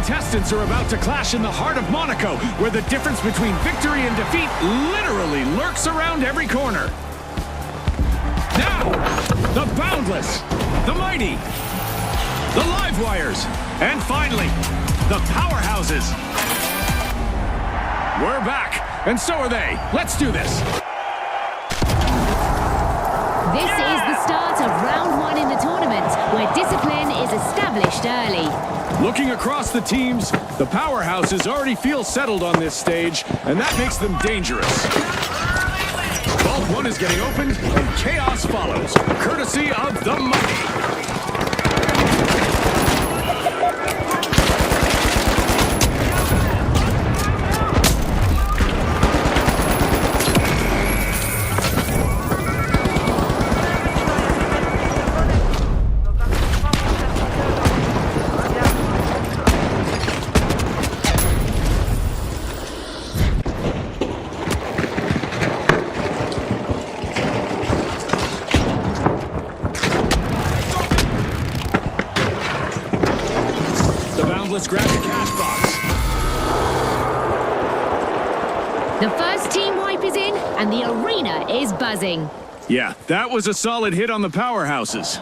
contestants are about to clash in the heart of Monaco, where the difference between victory and defeat literally lurks around every corner. Now, the Boundless, the Mighty, the Livewires, and finally, the Powerhouses. We're back, and so are they. Let's do this. This is the start of round one in the tournament, where discipline is established early. Looking across the teams, the Powerhouses already feel settled on this stage, and that makes them dangerous. Vault 1 is getting opened, and chaos follows, courtesy of the Mighty. Let's grab the cash box. The first team wipe is in, and the arena is buzzing. Yeah, that was a solid hit on the Powerhouses.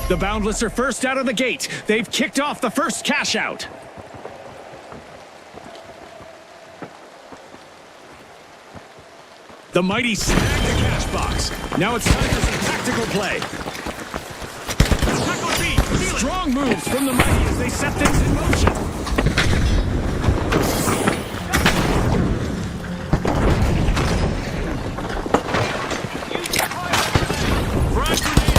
The Boundless are first out of the gate. They've kicked off the first cash out. The Mighty snagged the cash box. Now it's time for some tactical play. Strong moves from the Mighty as they set things in motion. Front grenade.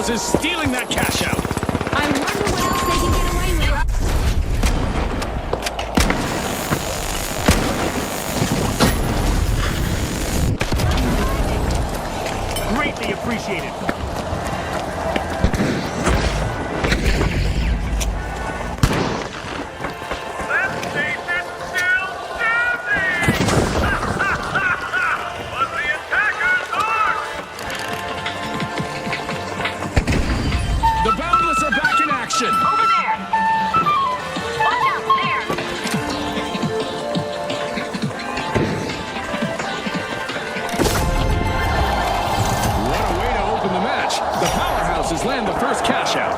Is stealing that cash out. I wonder what else they can get away with. Greatly appreciated. Over there! Watch out there! What a way to open the match. The Powerhouses land the first cash out.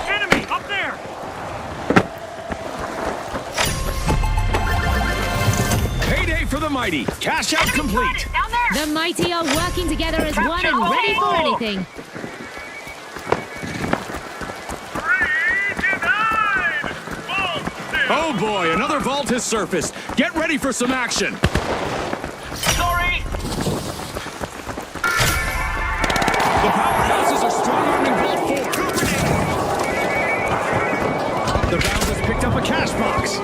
Enemy up there! For the Mighty. Cash out complete. The Mighty are working together as one and ready for anything. Oh boy, another vault has surfaced. Get ready for some action. Sorry. The Powerhouses are strong-arming Vault 4. The Boundless picked up a cash box.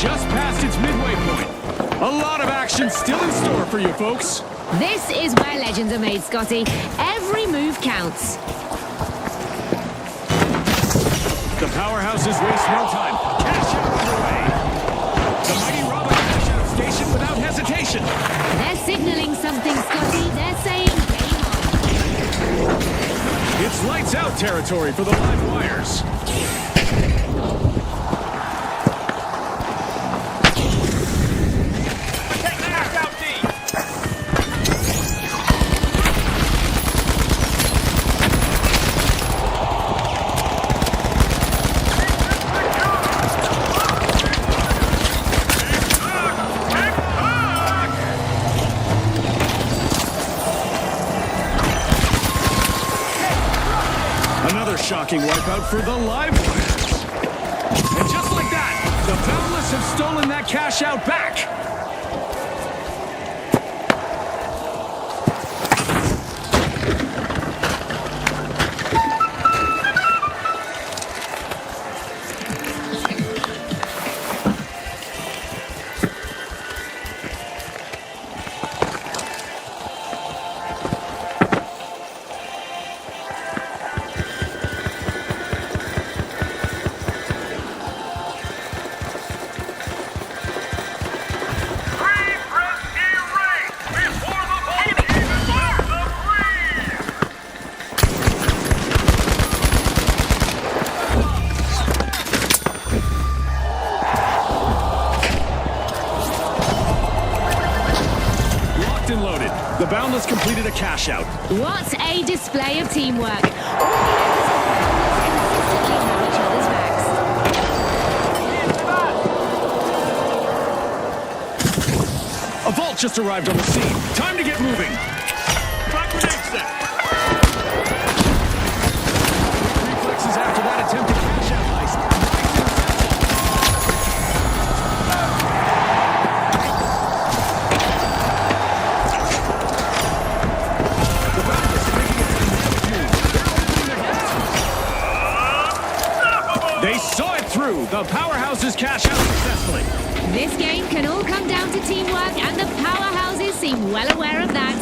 Just past its midway point. A lot of action still in store for you folks. This is where legends are made, Scotty. Every move counts. The powerhouses waste no time. Cash out underway. The mighty rob a cash out station without hesitation. They're signaling something, Scotty. They're saying game on. It's lights out territory for the live wires. Take the cash out D. Another shocking wipeout for the live wires. And just like that, the Boundless have stolen that cash out back. Locked and loaded. The Boundless completed a cash out. What a display of teamwork. All the members of the consistently know each other's backs. A vault just arrived on the scene. Time to get moving. Front grenade set. Reflexes after that attempted cash out heist. The Boundless are making a dynamic move. They saw it through. The powerhouses cash out successfully. This game can all come down to teamwork, and the powerhouses seem well aware of that.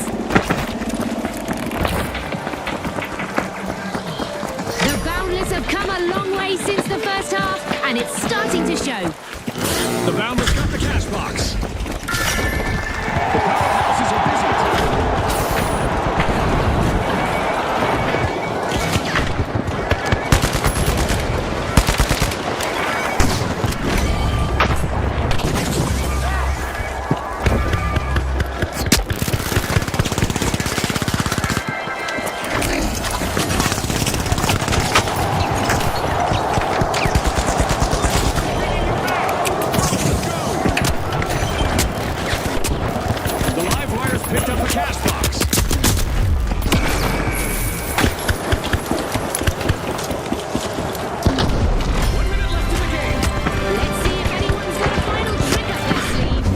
The Boundless have come a long way since the first half, and it's starting to show. The Boundless got the cash box. The powerhouses are busy. The live wires picked up a cash box. One minute left in the game. Let's see if anyone's got a final trick up their sleeve.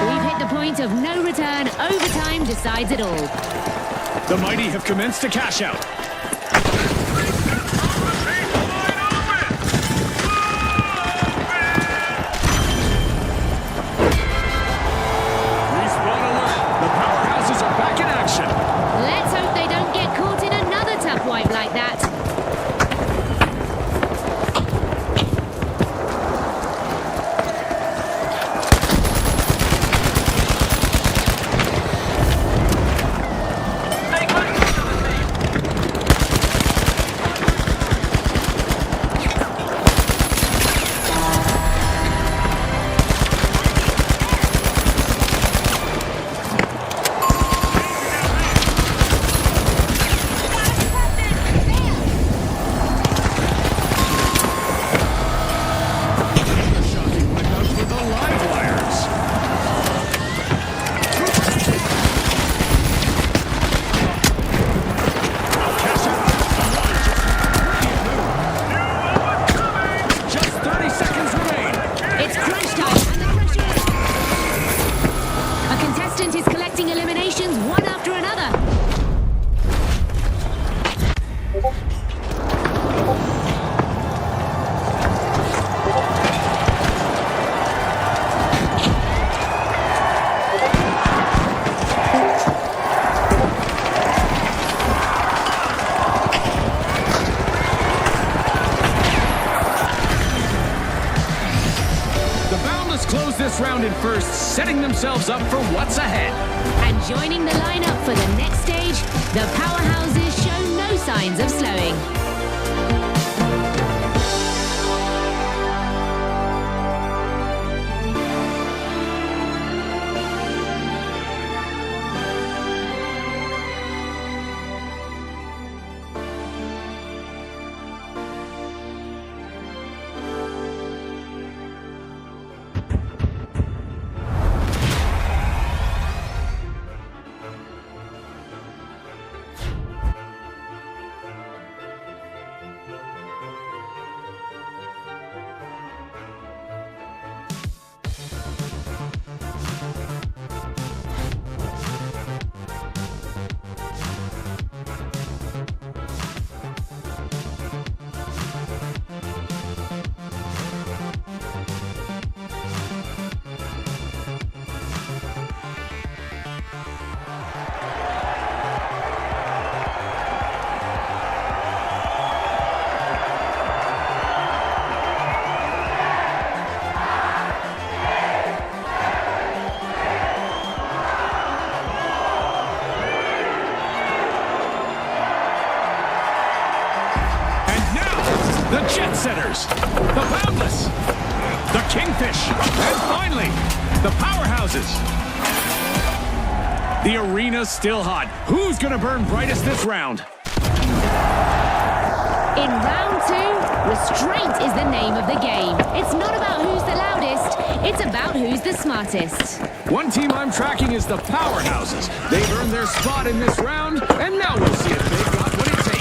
We've hit the point of no return. Overtime decides it all. The mighty have commenced a cash out. Respawn alert. The powerhouses are back in action. Let's hope they don't get caught in another tough wipe like that. Stay close to the team. first, setting themselves up for what's ahead. And joining the lineup for the next stage, the powerhouses show no signs of slowing. The Jet Setters, the Boundless, the Kingfish, and finally, the Powerhouses. The arena's still hot. Who's gonna burn brightest this round? In round 2, restraint is the name of the game. It's not about who's the loudest, it's about who's the smartest. One team I'm tracking is the Powerhouses. They've earned their spot in this round, and now we'll see if they've got what it takes.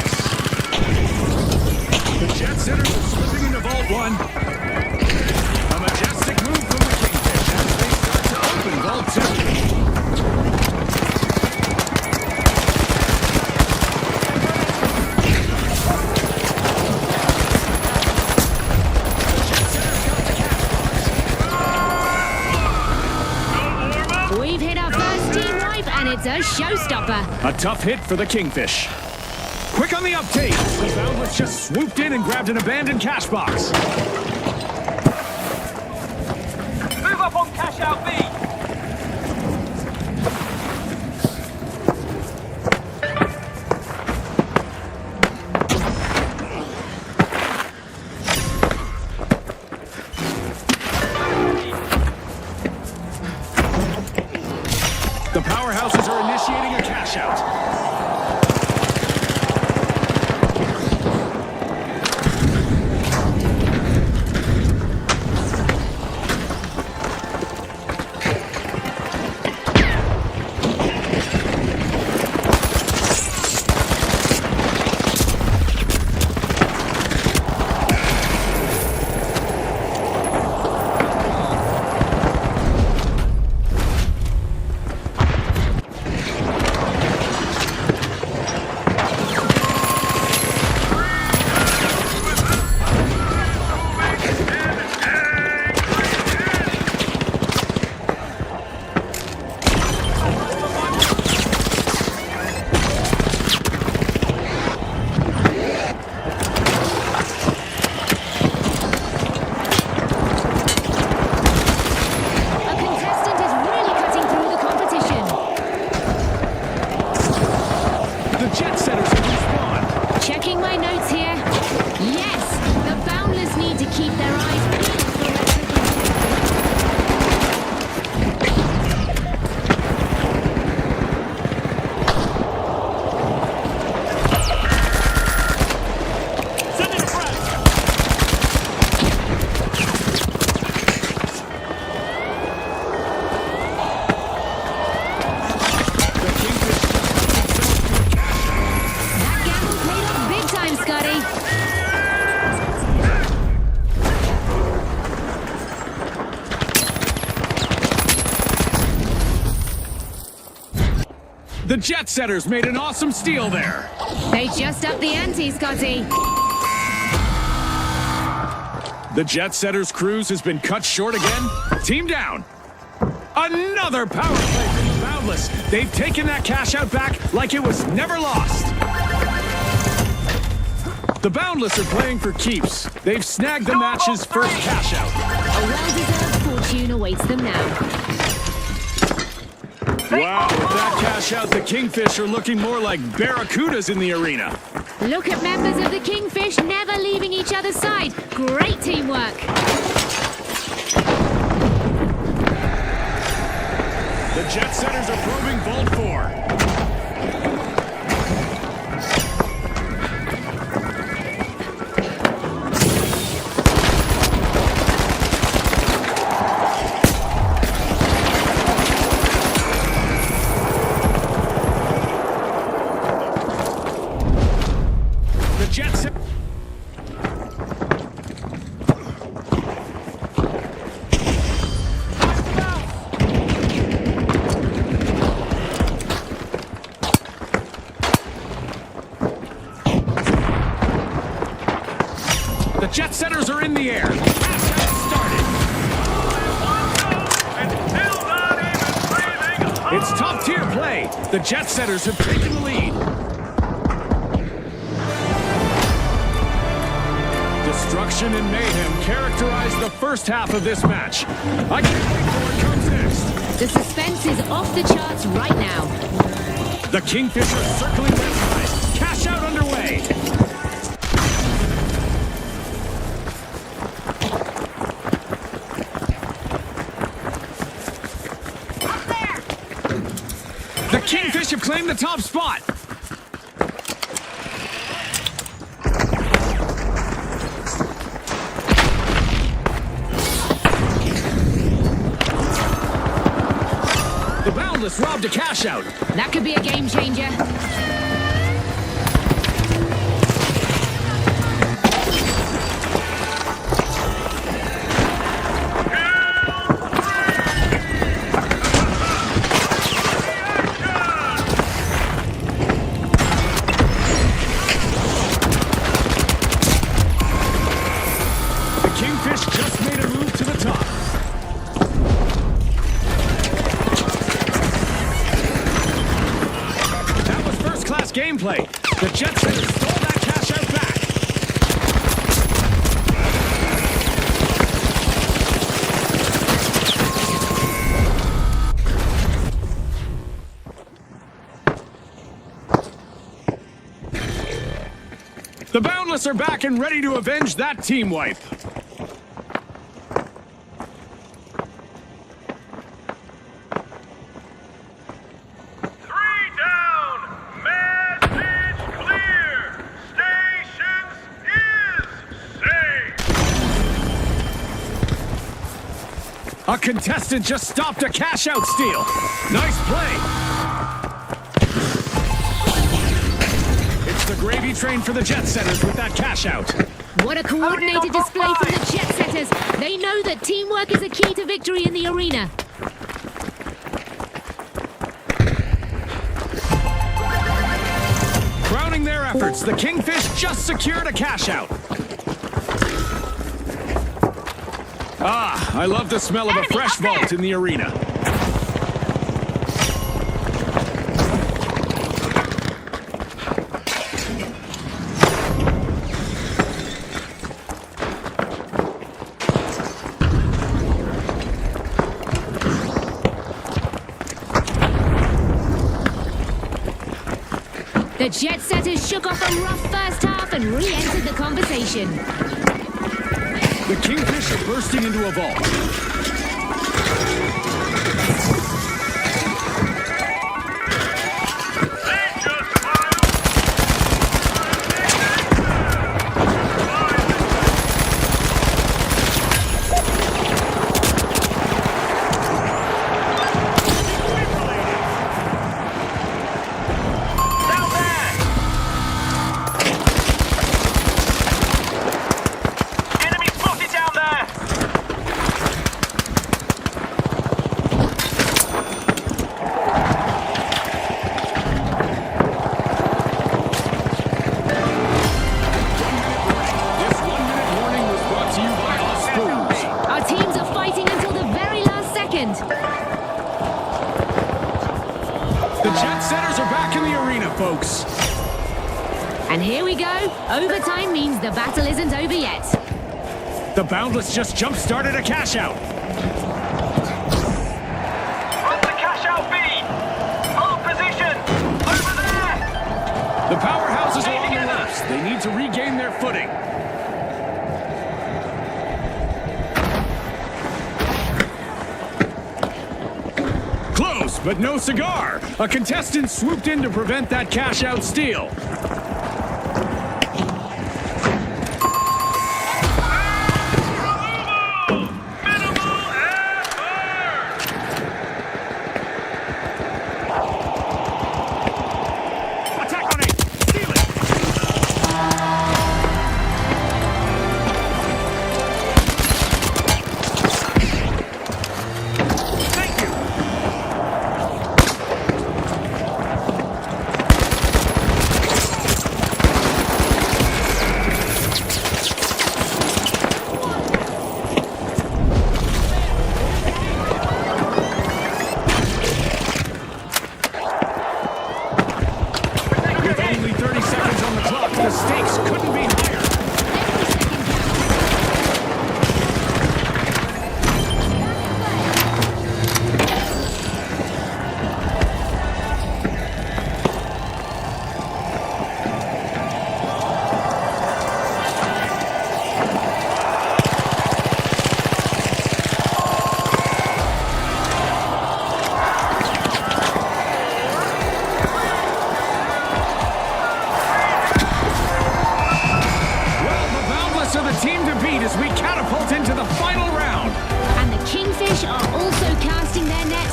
The Jet Setters are slipping into Vault 1. A majestic move from the Kingfish as they start to open Vault 2. We've hit our first team wipe, and it's a showstopper. A tough hit for the Kingfish. Quick on the uptake! The Boundless just swooped in and grabbed an abandoned cash box. Move up on cash out B. The Powerhouses are initiating a cash out. The Jet Setters made an awesome steal there. They just upped the ante, Scotty. The Jet Setters' cruise has been cut short again. Team down. Another power play from the Boundless. They've taken that cash out back like it was never lost. The Boundless are playing for keeps. They've snagged the match's first cash out. A well-deserved fortune awaits them now. Wow, with that cash out, the Kingfish are looking more like barracudas in the arena. Look at members of the Kingfish never leaving each other's side. Great teamwork. The Jet Setters are probing Vault 4. The Jet Setters are in the air. Started. It's top tier play. The Jet Setters have taken the lead. Destruction and mayhem characterize the first half of this match. I can't wait for what comes next. The suspense is off the charts right now. The Kingfish are circling their prize. Cash out underway. The Kingfish have claimed the top spot. The Boundless robbed a cash out. That could be a game changer. Kingfish just made a move to the top. That was first-class gameplay. The Jet Setters stole that cash out back. The Boundless are back and ready to avenge that team wipe. A contestant just stopped a cash-out steal. Nice play. It's the gravy train for the Jet Setters with that cash-out. What a coordinated display from the Jet Setters. They know that teamwork is a key to victory in the arena. Crowning their efforts, the Kingfish just secured a cash-out. Ah, I love the smell of a fresh vault in the arena. The Jet Setters shook off a rough first half and re-entered the conversation. The Kingfish are bursting into a vault. The Jet Setters are back in the arena, folks. And here we go. Overtime means the battle isn't over yet. The Boundless just jump-started a cash-out. to regain their footing. Close, but no cigar. A contestant swooped in to prevent that cash-out steal.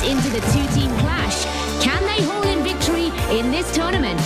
Into the two-team clash. Can they haul in victory in this tournament?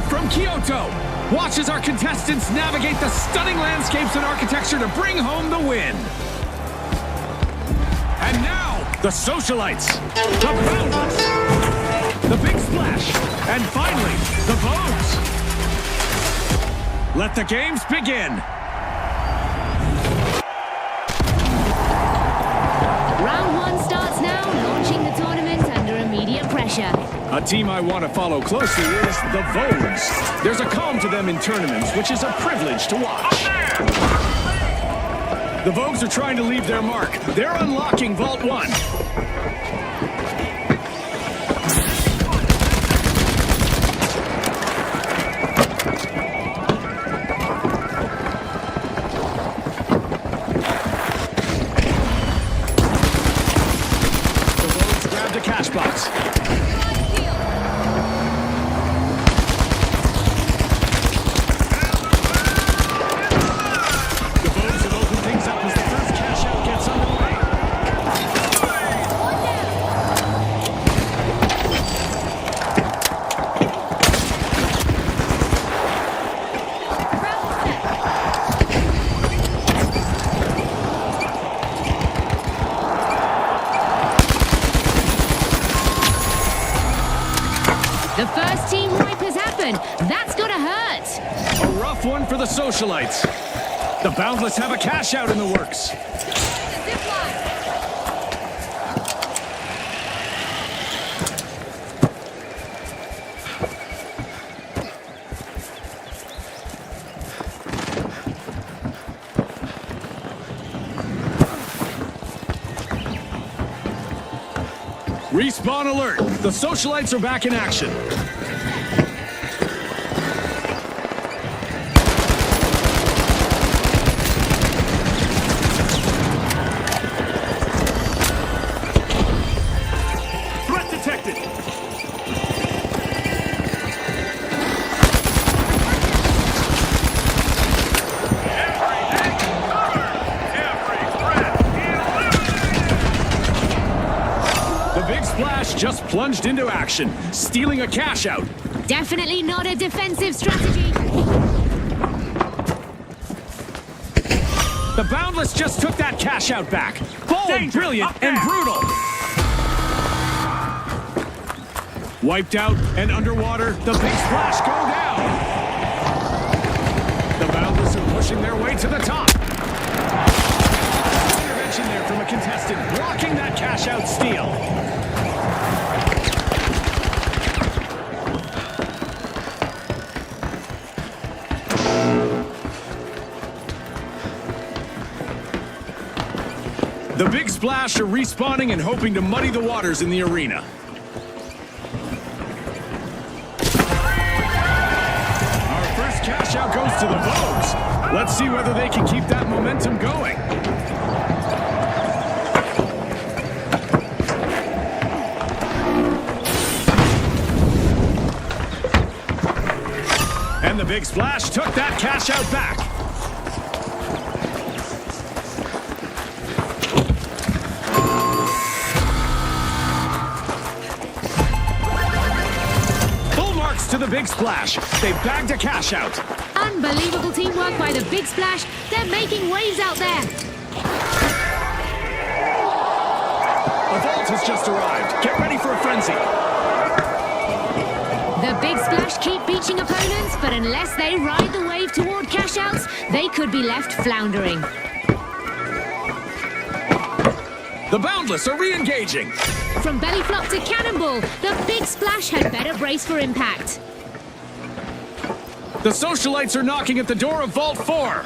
From Kyoto, watch as our contestants navigate the stunning landscapes and architecture to bring home the win. And now, the socialites, the Boundless, the Big Splash, and finally, the Vogues. Let the games begin. Round one starts now, launching the tournament under immediate pressure. A team I want to follow closely is the Vogues. There's a calm to them in tournaments, which is a privilege to watch. The Vogues are trying to leave their mark. They're unlocking Vault 1. for the Socialites. The Boundless have a cash out in the works. Respawn alert! The Socialites are back in action. Threat detected! Splash just plunged into action, stealing a cash out. Definitely not a defensive strategy. The Boundless just took that cash out back. Bold, brilliant, and brutal. Wiped out and underwater, the Big Splash go down. The Boundless are pushing their way to the top. Intervention there from a contestant, blocking that cash out steal. The Big Splash are respawning and hoping to muddy the waters in the arena. Our first cash out goes to the Vogues. Let's see whether they can keep that momentum going. And the Big Splash took that cash out back. To the Big Splash. They bagged a cash out. Unbelievable teamwork by the Big Splash. They're making waves out there. A Vault has just arrived. Get ready for a frenzy. The Big Splash keep beaching opponents, but unless they ride the wave toward cash outs, they could be left floundering. The Boundless are re-engaging. From belly flop to cannonball, the Big Splash had better brace for impact. The Socialites are knocking at the door of Vault 4.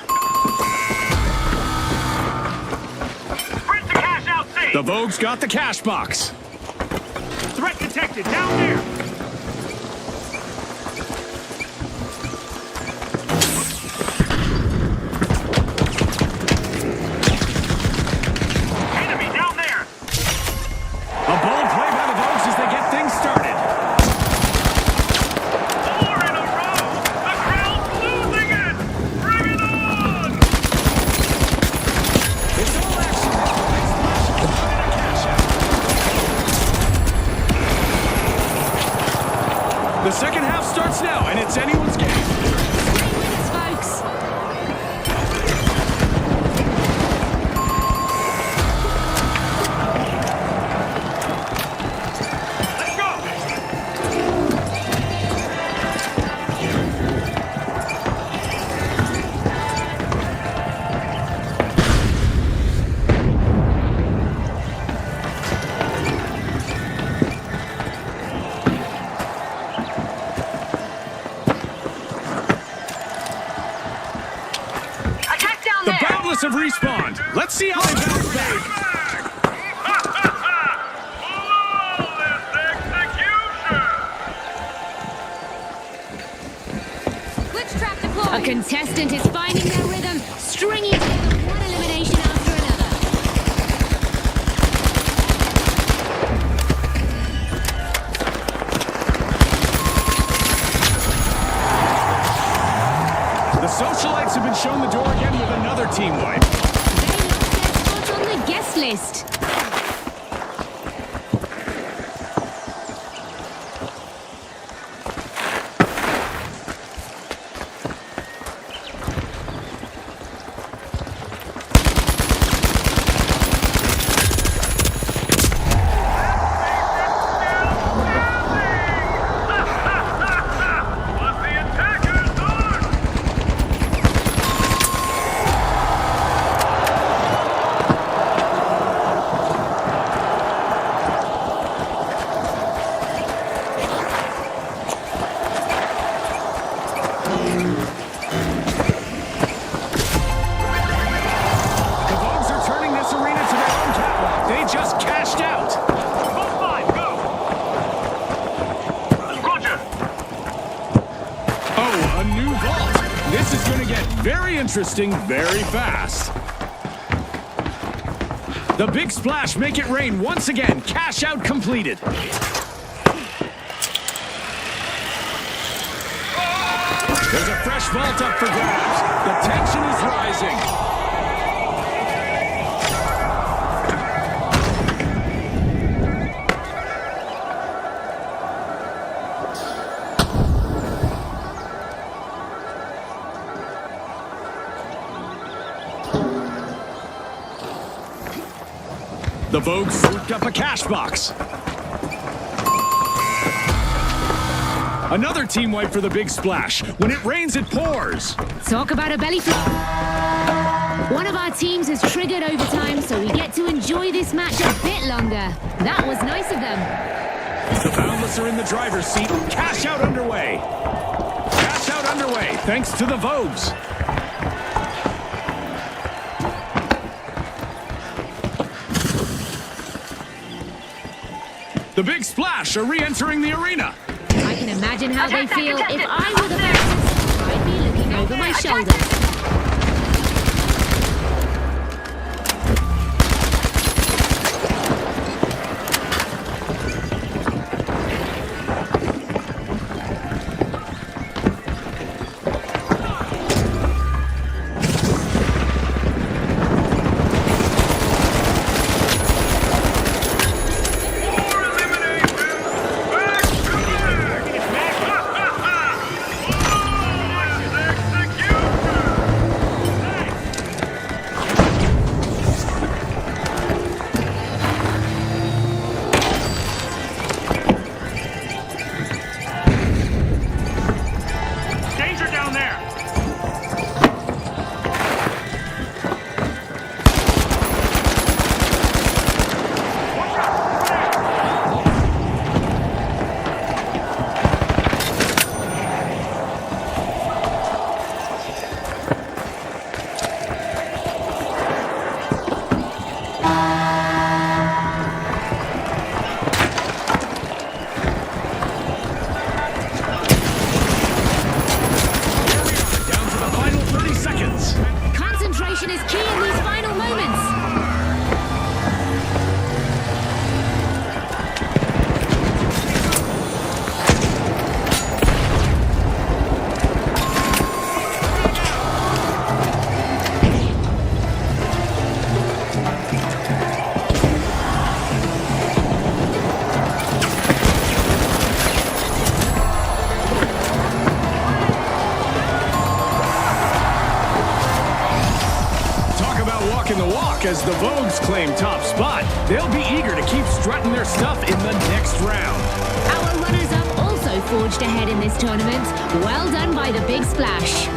Sprint to cash out C. The Vogues got the cash box. Threat detected down there. The second half starts now, and it's anyone's game. Thanks, folks. Let's go. The Boundless have respawned. Let's see how they bounce back. A contestant is finding their rhythm, stringing together one elimination after another. The Socialites have been shown the door again with another team wipe. They lost their spot on the guest list. This is going to get very interesting very fast. The Big Splash make it rain once again. Cash out completed. There's a fresh vault up for grabs. The tension is rising. The Vogue scooped up a cash box. Another team wipe for the Big Splash. When it rains, it pours. Talk about a belly flop. One of our teams has triggered overtime, so we get to enjoy this match a bit longer. That was nice of them. The Boundless are in the driver's seat. Cash out underway. Cash out underway, thanks to the Vogues. The Big Splash are re-entering the arena. I can imagine how they feel if I were the Boundless. I'd be looking over my shoulder. Danger down there! Down to the final 30 seconds. Concentration is key in these final moments. Talk about walking the walk as the Vogues claim top spot. They'll be eager to keep strutting their stuff in the next round. Our runners-up also forged ahead in this tournament. Well done by the Big Splash.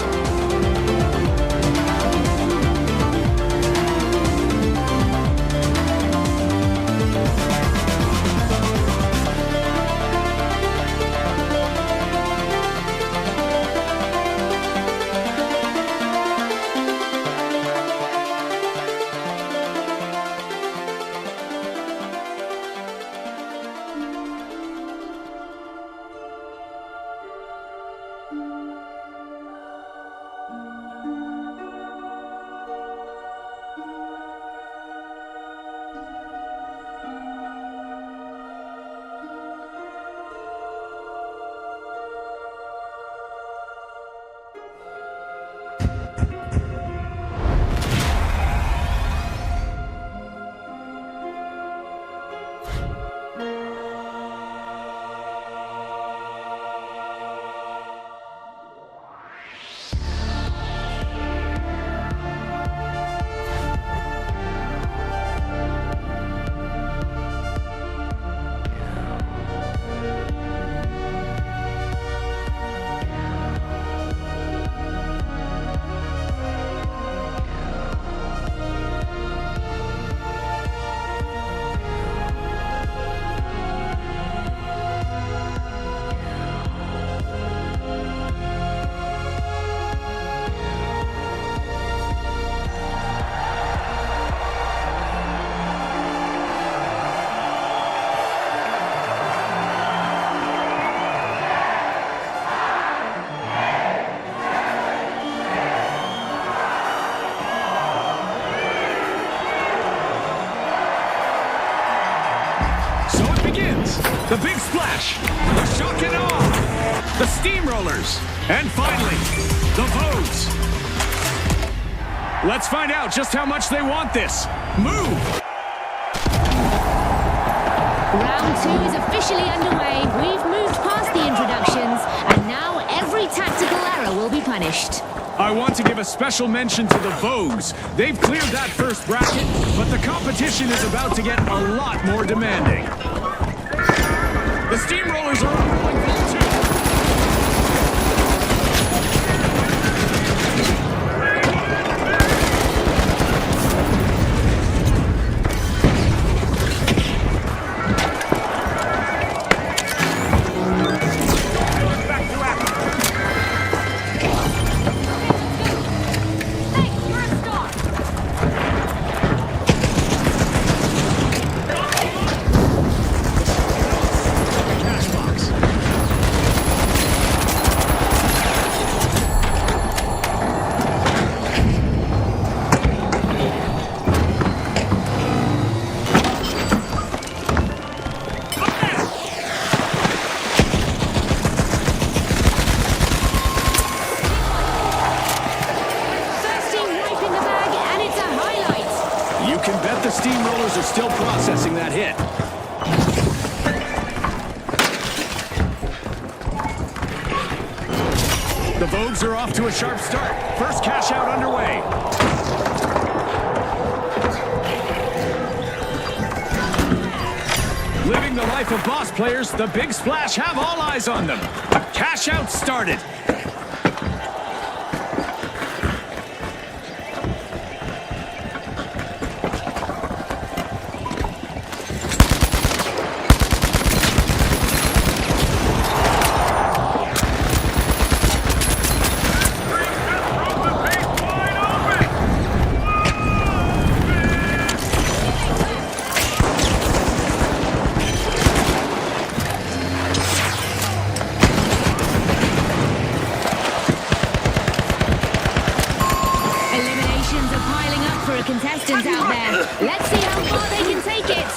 The big splash. The shock and awe. The steamrollers. And finally, the Vogues. Let's find out just how much they want this. Move! Round 2 is officially underway. We've moved past the introductions, and now every tactical error will be punished. I want to give a special mention to the Vogues. They've cleared that first bracket, but the competition is about to get a lot more demanding. The Steamrollers are undergoing Vault 2. The Steamrollers are still processing that hit. The Vogues are off to a sharp start. First cash out underway. Living the life of boss players, the Big Splash have all eyes on them. Cash out started. Contestants out there. Let's see how far they can take it.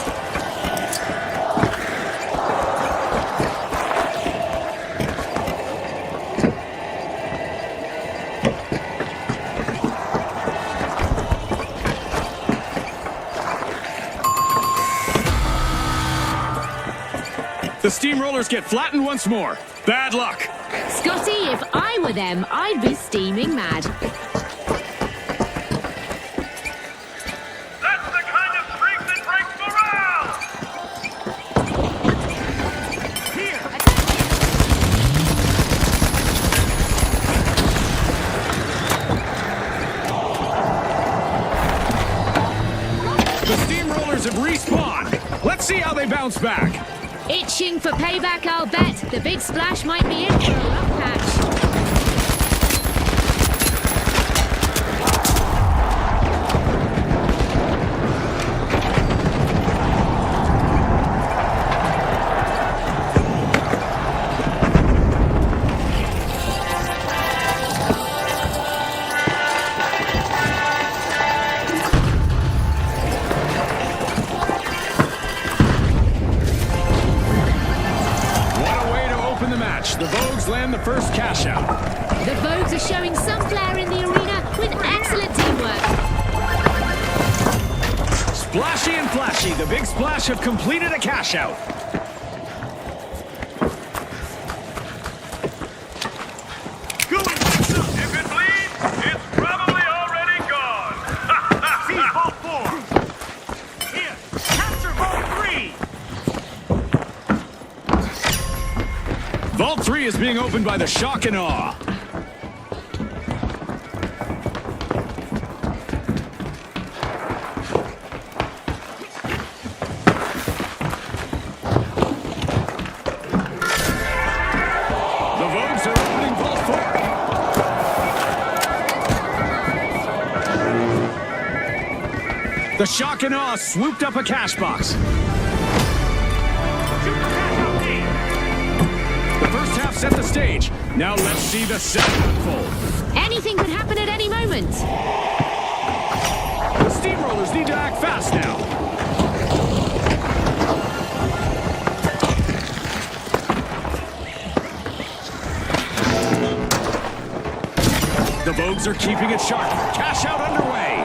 The Steamrollers get flattened once more. Bad luck. Scotty, if I were them, I'd be steaming mad. Have respawned. Let's see how they bounce back. Itching for payback, I'll bet. The Big Splash might be in for a rough patch. The Vogues land the first cash out. The Vogues are showing some flair in the arena with excellent teamwork. Splashy and flashy, the Big Splash have completed a cash out. If it bleeds, it's probably already gone. Seize Vault 4. Here, capture Vault 3. Vault 3 is being opened by the shock and awe. The Vogues are opening Vault 4. The shock and awe swooped up a cash box. Set the stage. Now let's see the second unfold. Anything could happen at any moment. The Steamrollers need to act fast now. The Vogues are keeping it sharp. Cash out underway.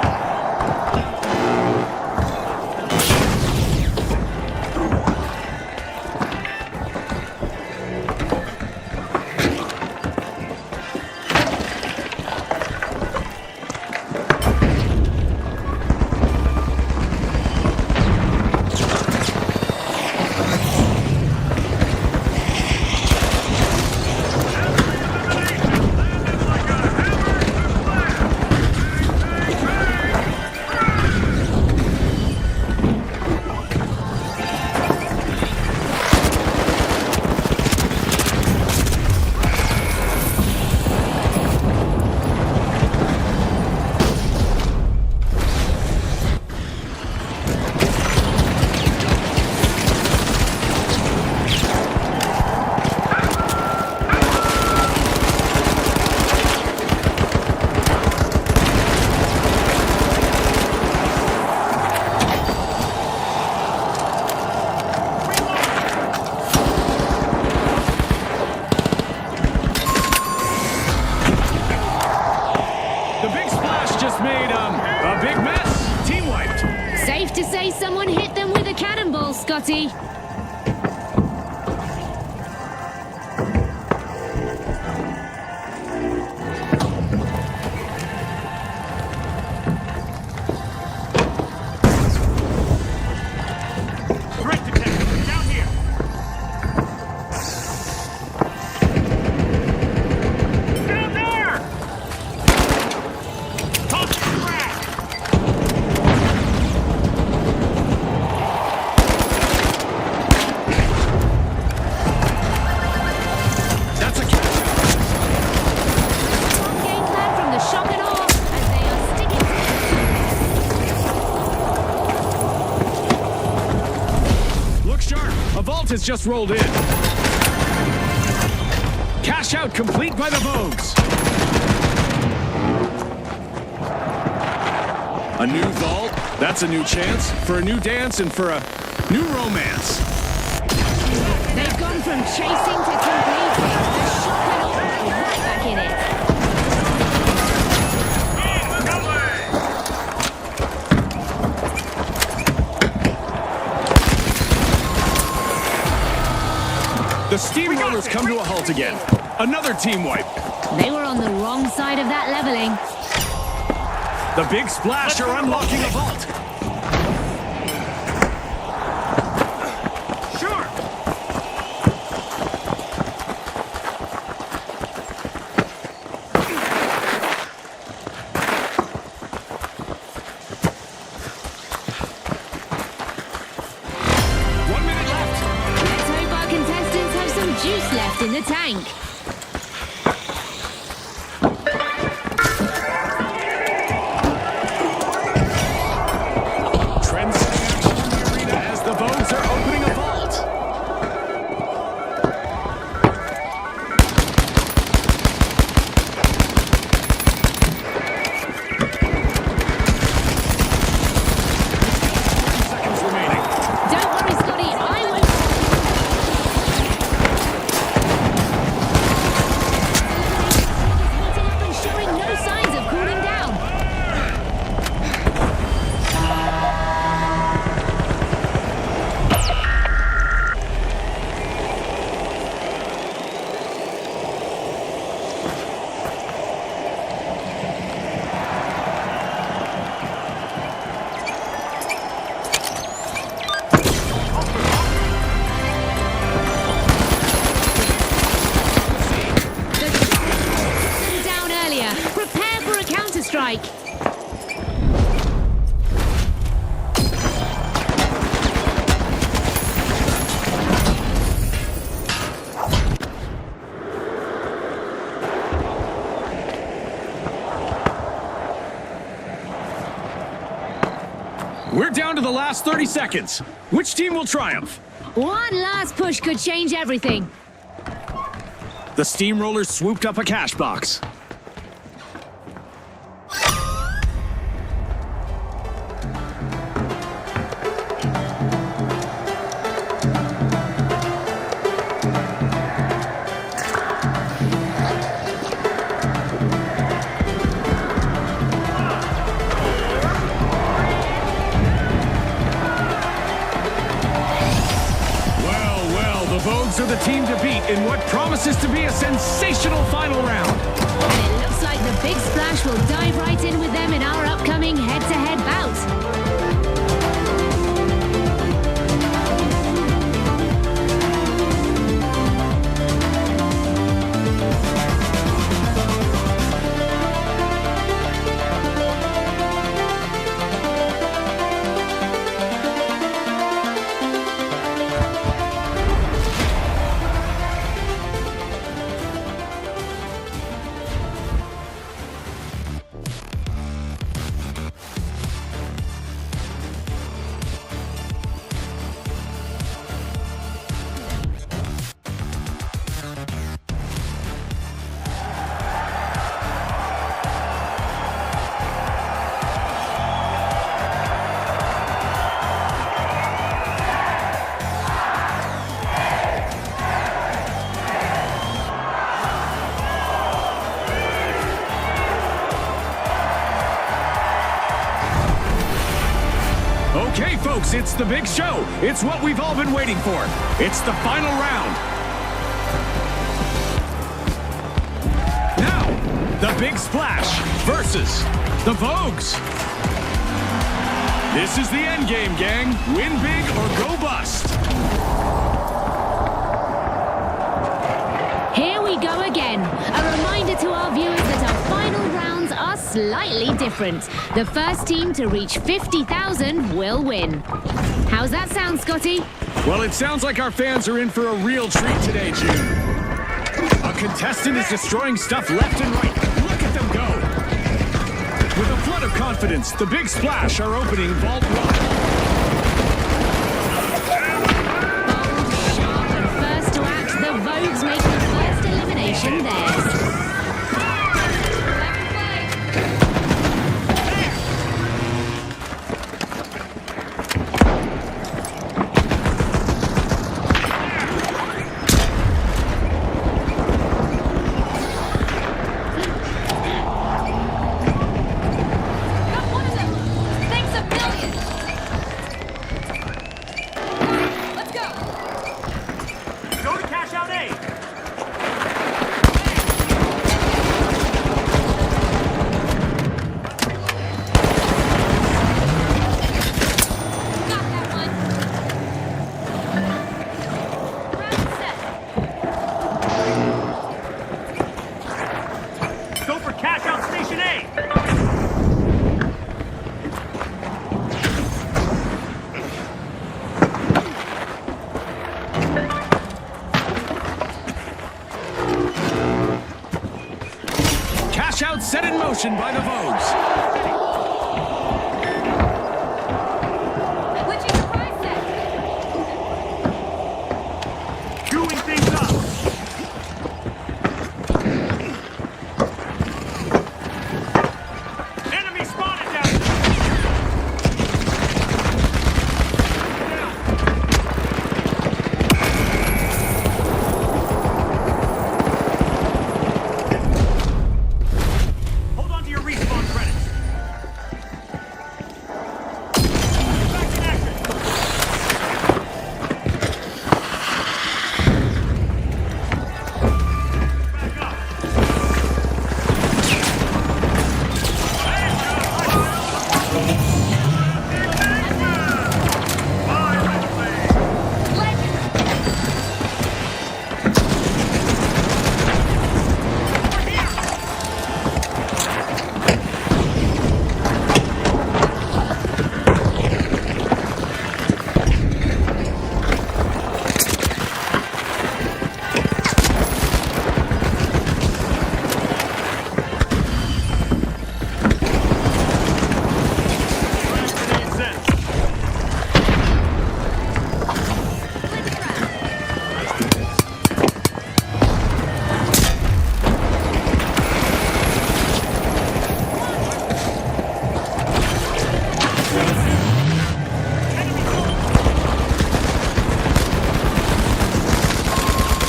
The big splash just made a big mess. Team wiped. Safe to say someone hit them with a cannonball, Scotty. Threat detected. Down here. Down there! Toss the track! That's a catch. Strong game plan from the shock and awe as they are sticking to Look sharp. A vault has just rolled in. Cash out complete by the Vogues. A new vault. That's a new chance for a new dance and for a new romance. They've gone from chasing to completing. The shock and awe are right back in it. The Steamrollers come to a halt again. Another team wipe. They were on the wrong side of that leveling. The big splash are unlocking a vault. Sure! One minute left. Let's hope our contestants have some juice left in the tank. Trend setting action in the arena as the Vogues are opening a vault. Seconds remaining. Don't worry, Scotty, I won't. Heating up and showing no signs of cooling down. The them down earlier. Prepare for a counter-strike. We're down to the last 30 seconds. Which team will triumph? One last push could change everything. The Steamrollers swooped up a cash box. meat in what promises to be a sensational final round. And it looks like the Big Splash will dive right in with them in our upcoming head-to-head bout. Okay, folks, it's the big show. It's what we've all been waiting for. It's the final round. Now, the Big Splash versus the Vogues. This is the end game, gang. Win big or go bust. Here we go again. A reminder to our viewers that our final rounds are slightly different. The first team to reach 50,000 will win. How's that sound, Scotty? Well, it sounds like our fans are in for a real treat today, June. A contestant is destroying stuff left and right. Look at them go. With a flood of confidence, the Big Splash are opening Vault 1. Bold, sharp, and first to act, the Vogues make the first elimination theirs. Go to cash out A. Go for cash out station A. Cash out set in motion by the Vogues. Doing things up. Enemy spotted down there. Hold on to your respawn credits. Back in action. Back up.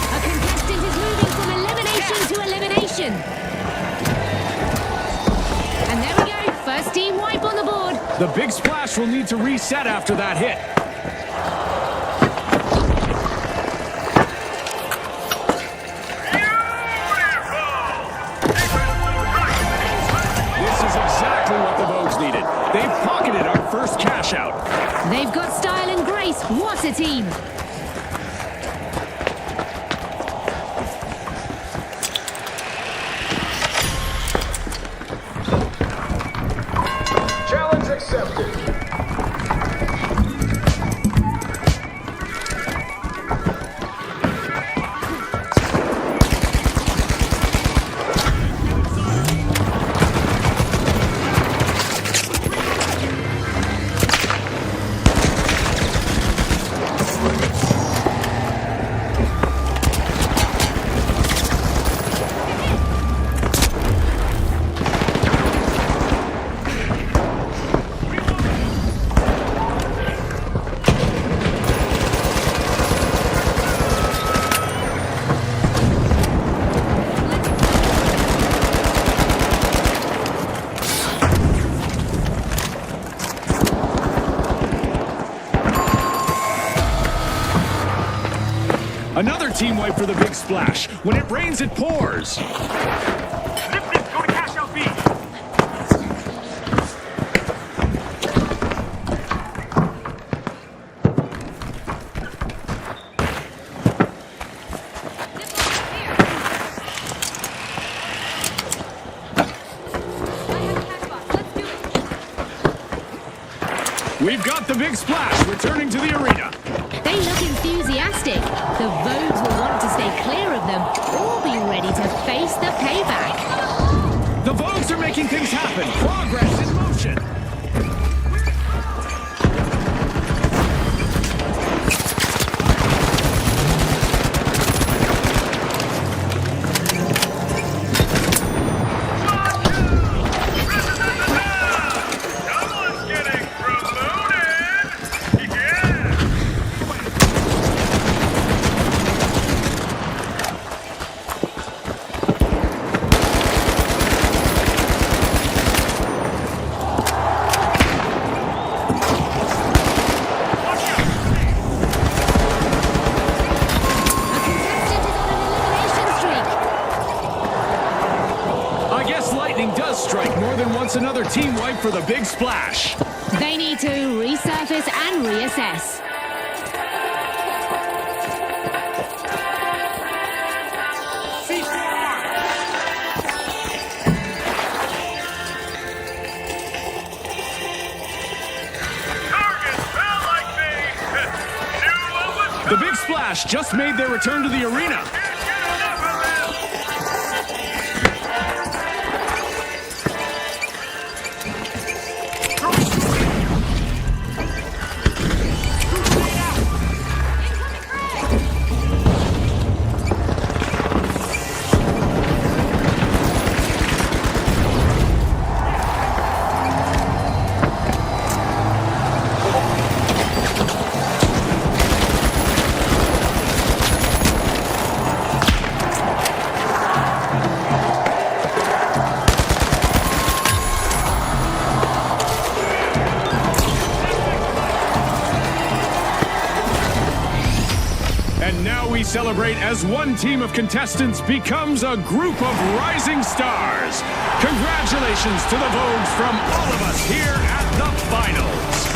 A contestant is moving from elimination to elimination. And there we go. First team wipe on the board. The Big Splash will need to reset after that hit. out. They've got style and grace. What a team! Challenge accepted. Another team wipe for the big splash. When it rains, it pours. Lipton's going to cash out B. We've got the big splash returning to the arena. They look enthusiastic. The Vogues will want to stay clear of them or be ready to face the payback. The Vogues are making things happen. Progress in motion. Someone's getting promoted. Yeah. A contestant is on an elimination streak. I guess lightning does strike more than once. Another team wipe for the big splash. They need to resurface and reassess. Target fell like me. Knew what was The big splash just made their return to the arena. Can't get enough of this. And now we celebrate as one team of contestants becomes a group of rising stars. Congratulations to the Vogues from all of us here at the finals.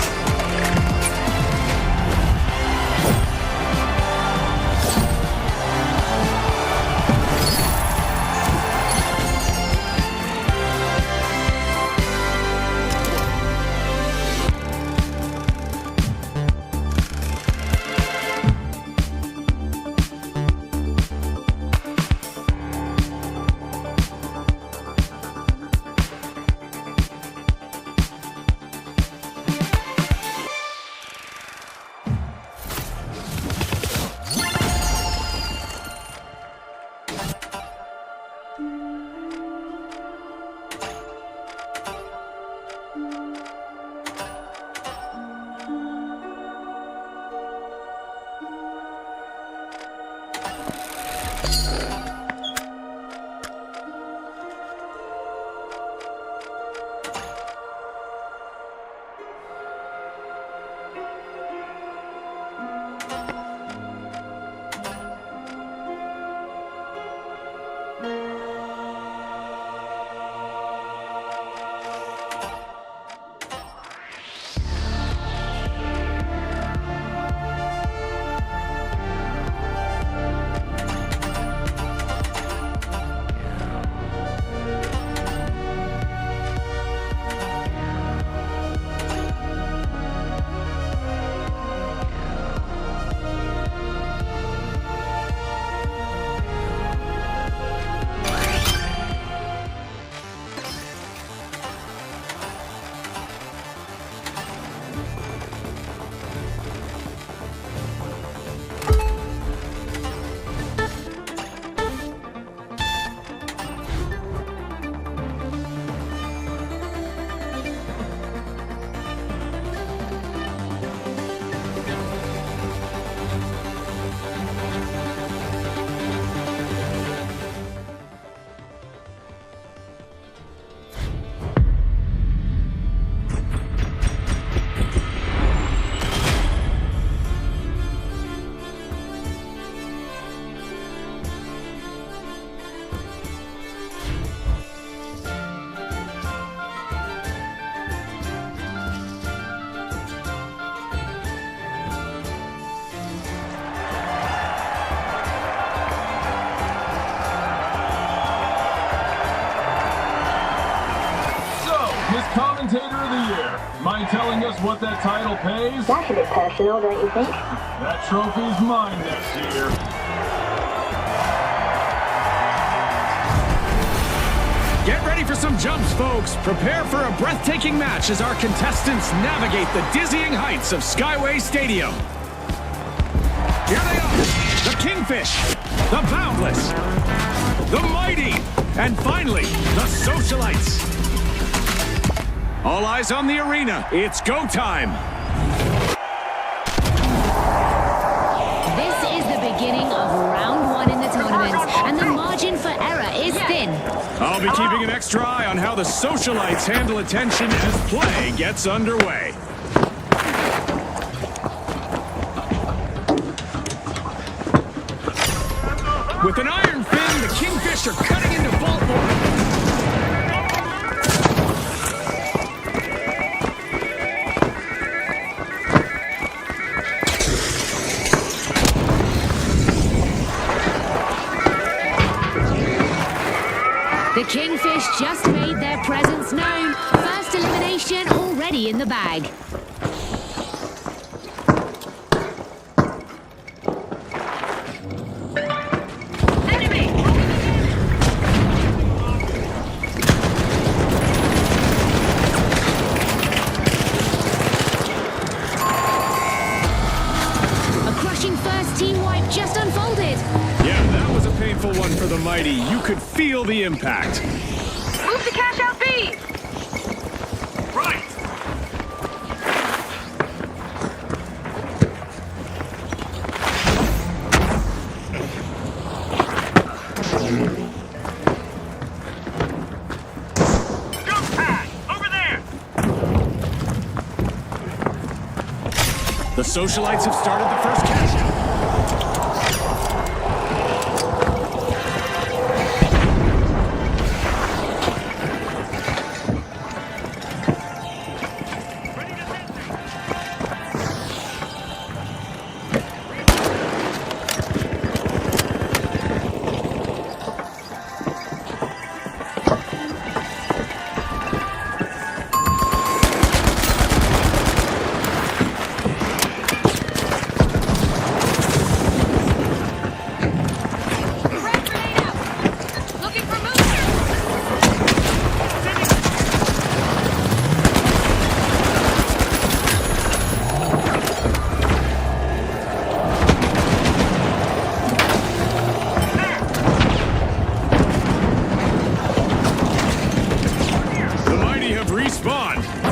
Miss Commentator of the Year, mind telling us what that title pays? That's a bit personal, don't you think? That trophy's mine next year. Get ready for some jumps, folks. Prepare for a breathtaking match as our contestants navigate the dizzying heights of Skyway Stadium. Here they are, the Kingfish, the Boundless, the Mighty, and finally, the Socialites. All eyes on the arena. It's go time. This is the beginning of round 1 in the tournament, and the margin for error is thin. I'll be keeping an extra eye on how the Socialites handle attention as play gets underway. With an iron fin, the Kingfish are cutting into Vault 1. The Kingfish just made their presence known. First elimination already in the bag. A crushing first team wipe just unfolded. Yeah, that was a painful one for the Mighty. You could feel the impact. Move the cash out B! Right. Jump pad! Over there! The Socialites have started the first cash out.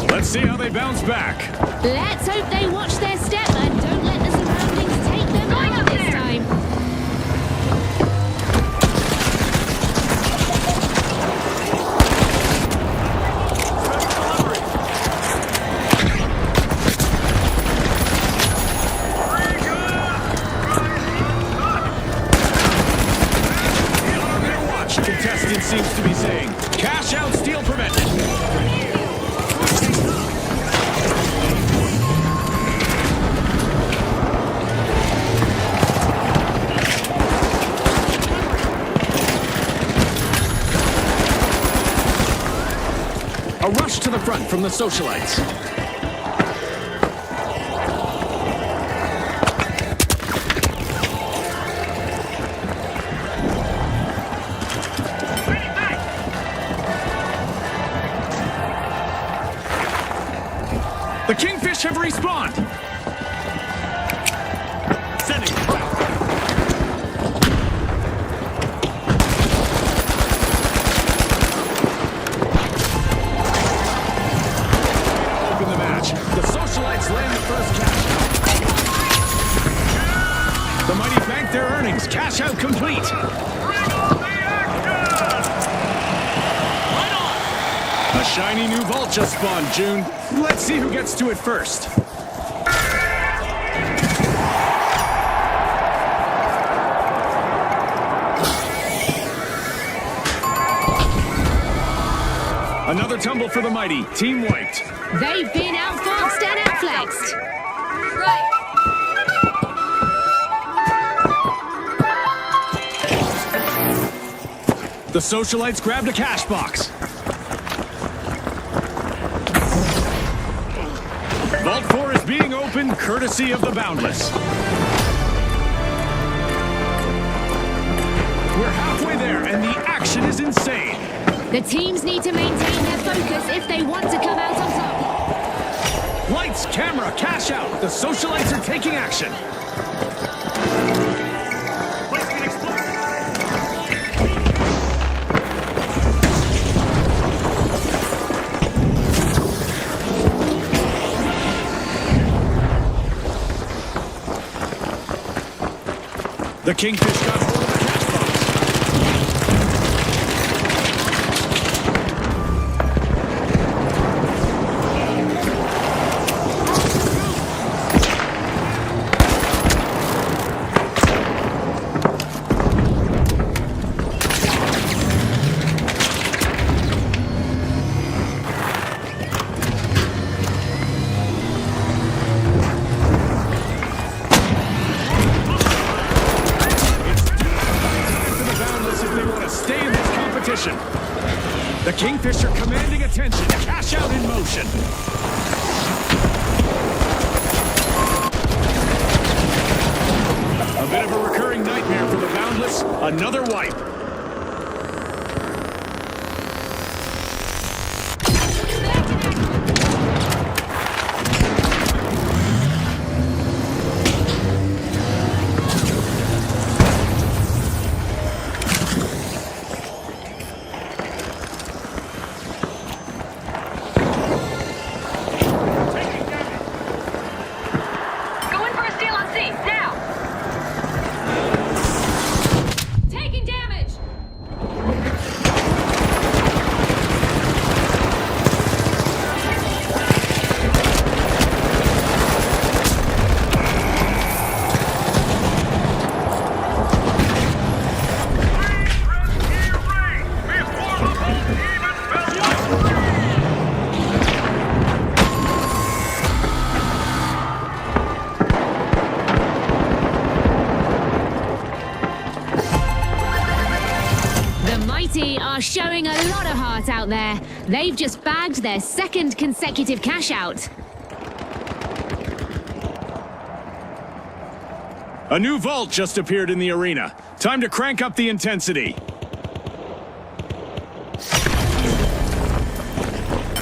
Let's see how they bounce back. Let's hope they watch their step and don't let the surroundings take them out this time. On their watch, contestant seems to be saying. Cash out, steal prevented. A rush to the front from the Socialites. The Kingfish have respawned. Sending it back. Open the match. The Socialites land the first cash out. The Mighty bank their earnings. Cash out complete. A shiny new vault just spawned, June. Let's see who gets to it first. Another tumble for the Mighty. Team wiped. They've been outfoxed and outflexed. The Socialites grabbed a cash box. Vault 4 is being opened courtesy of the Boundless. We're halfway there, and the action is insane. The teams need to maintain their focus if they want to come out on top. Lights, camera, cash out. The socialites are taking action. Placing an explosive. The Kingfish got hold of the cash box. The Kingfisher commanding attention. Cash out in motion. A bit of a recurring nightmare for the Boundless. Another wipe. Going for a steal on C. Now. Taking damage. The Mighty are showing a lot of heart out there. They've just bagged their second consecutive cash out. A new vault just appeared in the arena. Time to crank up the intensity.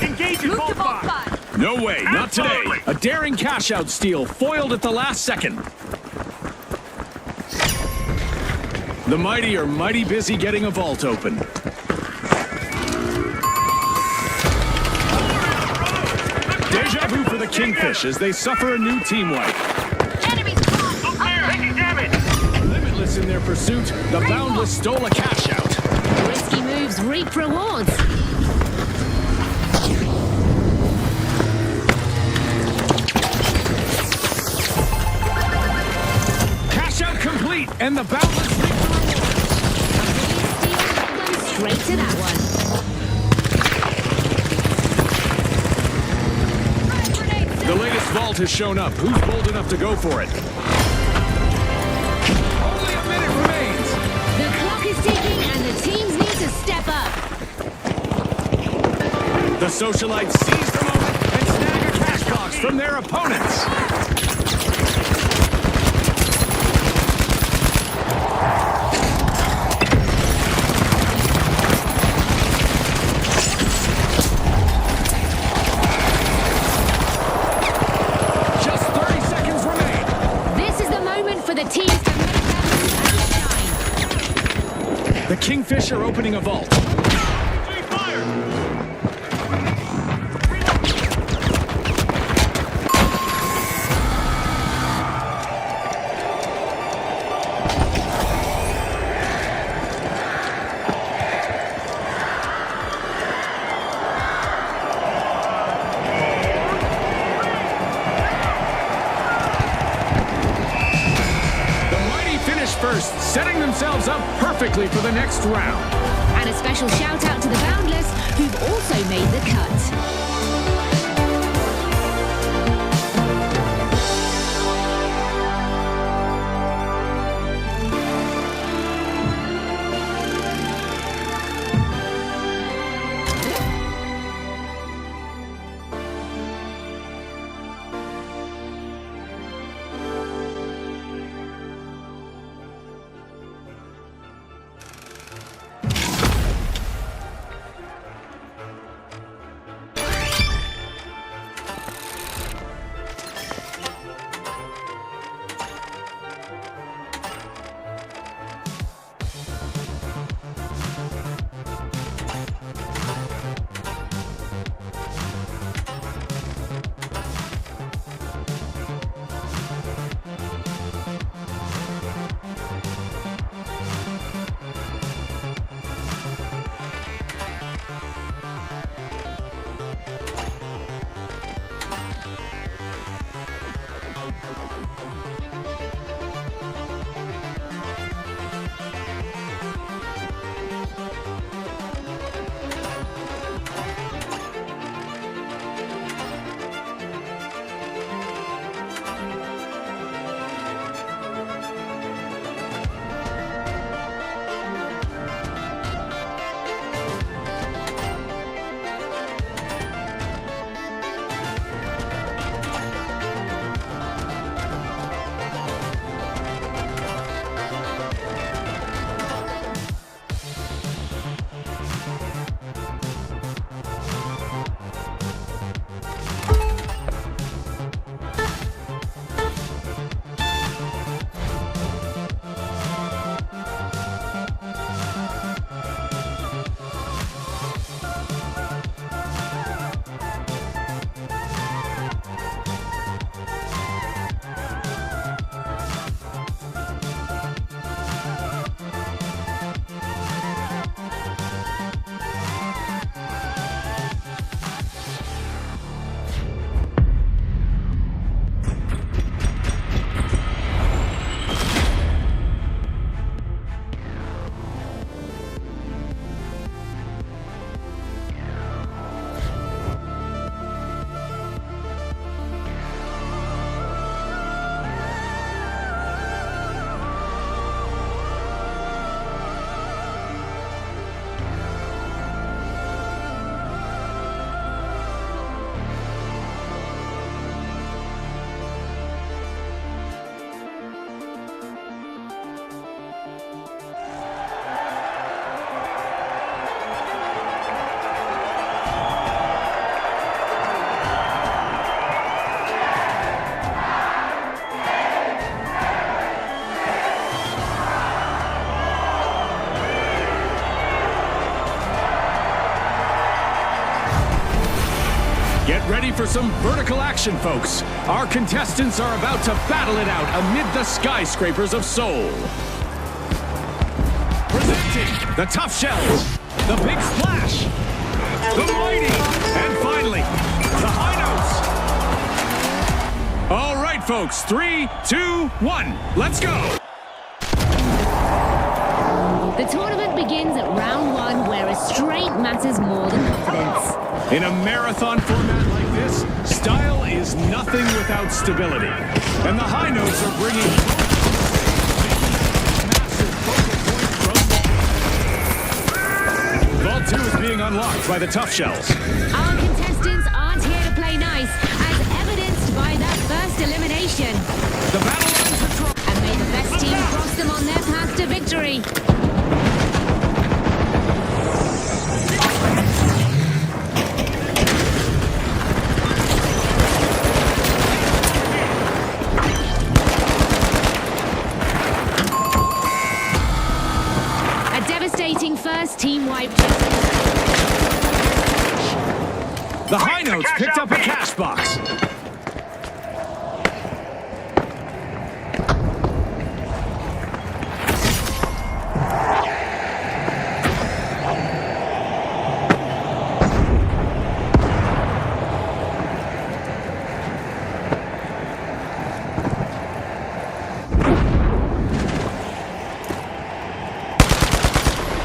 Engage in Move to Vault Vault 5. 5. No way, not today. Absolutely. A daring cash out steal foiled at the last second. The Mighty are mighty busy getting a vault open. Deja vu for the Kingfish as they suffer a new team wipe. Enemies close. Look there. Taking damage. Limitless in their pursuit, the Boundless stole a cash out. Risky moves reap rewards. Cash out complete, and the Boundless reap the reward. Steal them straight to that one. The latest vault has shown up. Who's bold enough to go for it? Only a minute remains. The clock is ticking and the teams need to step up. The socialites seize the moment and snag a cash box from their opponents. Just 30 seconds remain. This is the moment for the teams to make their move and shine. The Kingfish are opening a vault. Taking fire. The Mighty finish first, setting themselves up perfectly for the next round. And a special shout out to the Boundless, who've also made the cut. Get ready for some vertical action, folks. Our contestants are about to battle it out amid the skyscrapers of Seoul. Presenting the Tough Shells, the Big Splash, the Mighty, and finally, the High Notes. All right, folks, 3, 2, 1, let's go. The tournament begins at round 1, where restraint matters more than confidence. In a marathon format like this, style is nothing without stability. And the High Notes are bringing massive focal point from Vault 2 is being unlocked by the Tough Shells. Our contestants aren't here to play nice, as evidenced by that first elimination. The battle lines are drawn. And may the best team cross them on their path to victory. First team wipe. The High Notes picked up a cash box.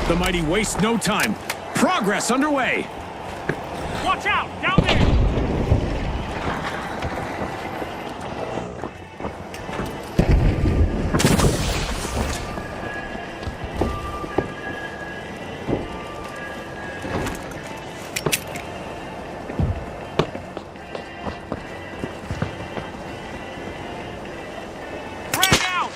The Mighty waste no time. Progress underway. Watch out! Down there! Frag out!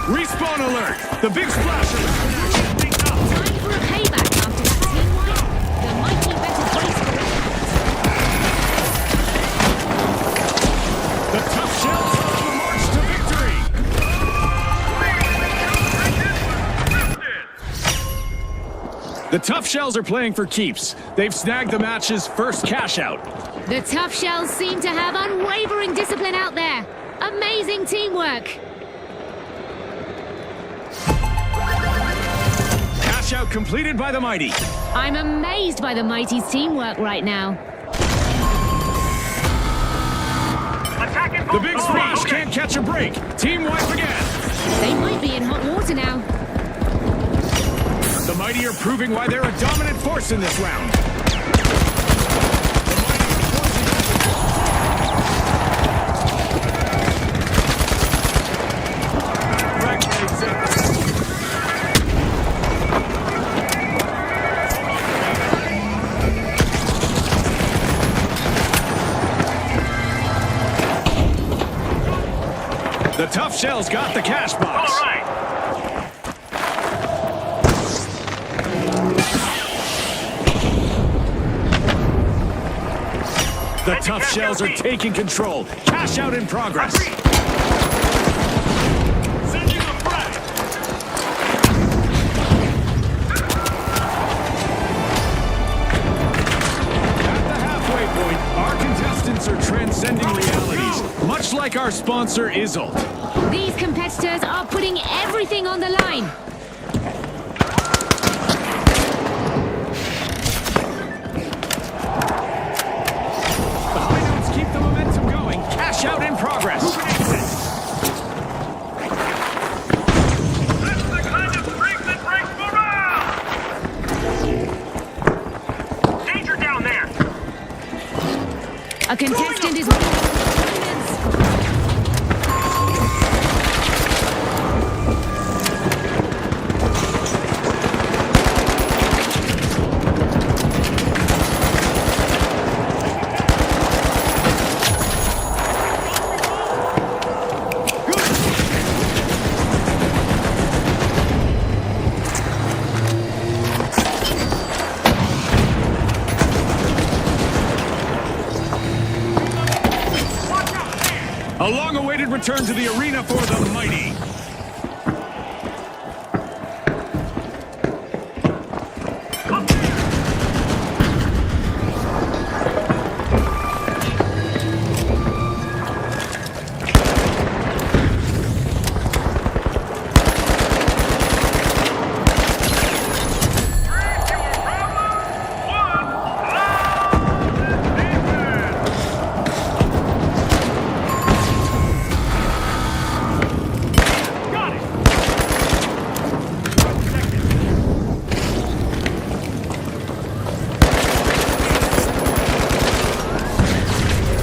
Respawn alert! The Big Splash is Time for a payback after that team wipe. The Mighty better brace for impact. the Tough Shells are on the march to victory! The Tough Shells are playing for keeps. They've snagged the match's first cash out. The Tough Shells seem to have unwavering discipline out there. Amazing teamwork. Cash out completed by the Mighty. I'm amazed by the Mighty's teamwork right now. Attacking The Big Splash can't catch a break. Team wipe again. They might be in hot water now. The Mighty are proving why they're a dominant force in this round. The Tough Shells got the cash box. All right. The Tough Shells are taking control. Cash out in progress. Sending a frag. At the halfway point, our contestants are transcending realities, much much like our sponsor, Isolt. These competitors are putting everything on the line. The high notes keep the momentum going. Cash out in progress. That's the kind of streak that breaks morale! Danger down there! A contestant is... A long-awaited return to the arena for the mighty.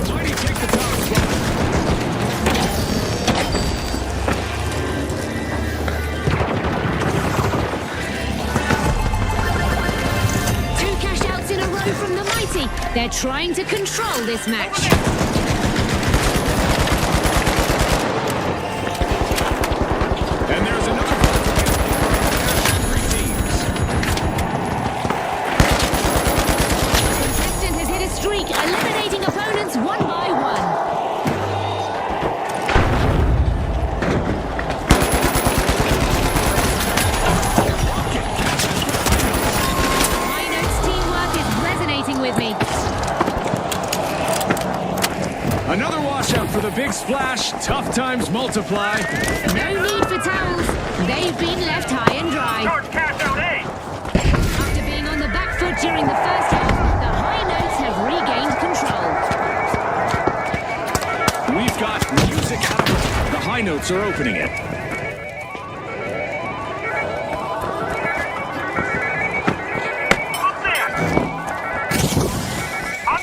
Mighty take the top spot. Two cash outs in a row from the mighty. They're trying to control this match. And there's another three teams. Contestant has hit a streak, eliminating opponents one by one. High Notes teamwork is resonating with me. Another washout for the big splash. Tough times multiply. No need for towels. They've been left high and dry. Charge cash out A! After being on the back foot during the first half, the High Notes have regained control. We've got music out of it. The high notes are opening it. Up there!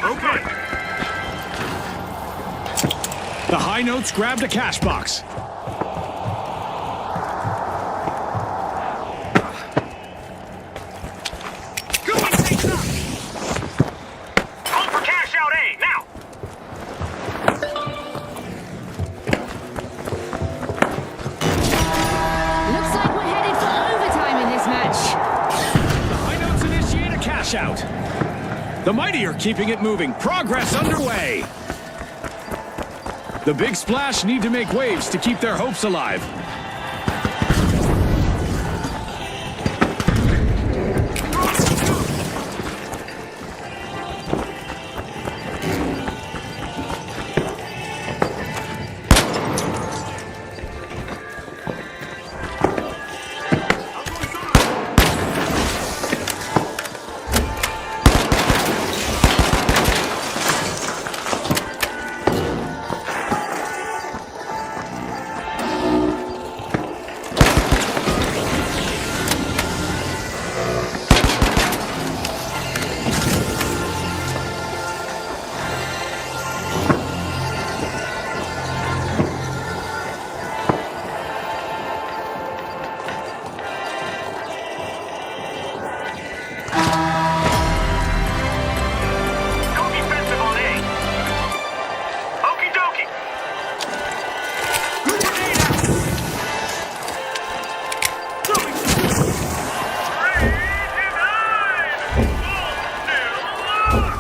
Understood! The high notes grabbed a cash box. Going things up! Hold for cash out A, now! Looks like we're headed for overtime in this match. The high notes initiate a cash out. The mighty are keeping it moving. Progress underway. The big splash need to make waves to keep their hopes alive. No defensive on A. Okie dokie. Grenade out. 3 denied. Ball still loose.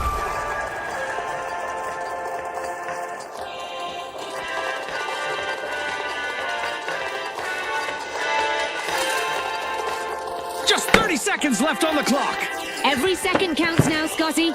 Just 30 seconds left on the clock. Every second counts now, Scotty.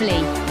safely.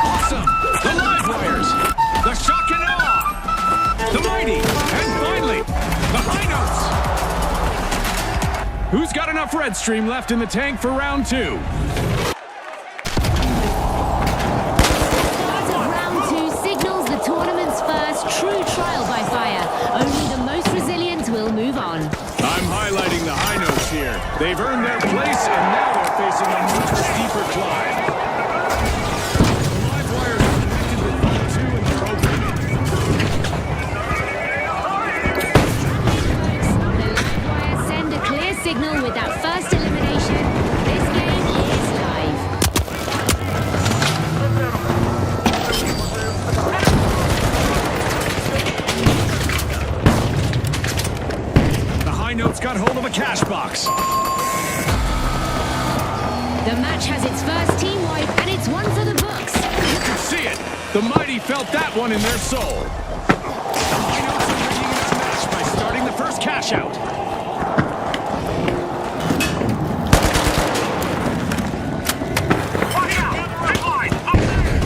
Awesome! The live wires! The shock and awe! The mighty! And finally, the high notes! Who's got enough red stream left in the tank for round two? Start of round two signals the tournament's first true trial by fire. Only the most resilient will move on. I'm highlighting the high notes here. They've earned their place, and now they're facing a much steeper climb. The live wires are connected with round two, and they're open. The live wires send a clear signal with that first elimination. This game is live. The high notes got hold of a cash box. The match has its first team wipe, and it's one for the books. You can see it. The mighty felt that one in their soul. The high notes are bringing this match by starting the first cash out. Watch out! Red line! Up there!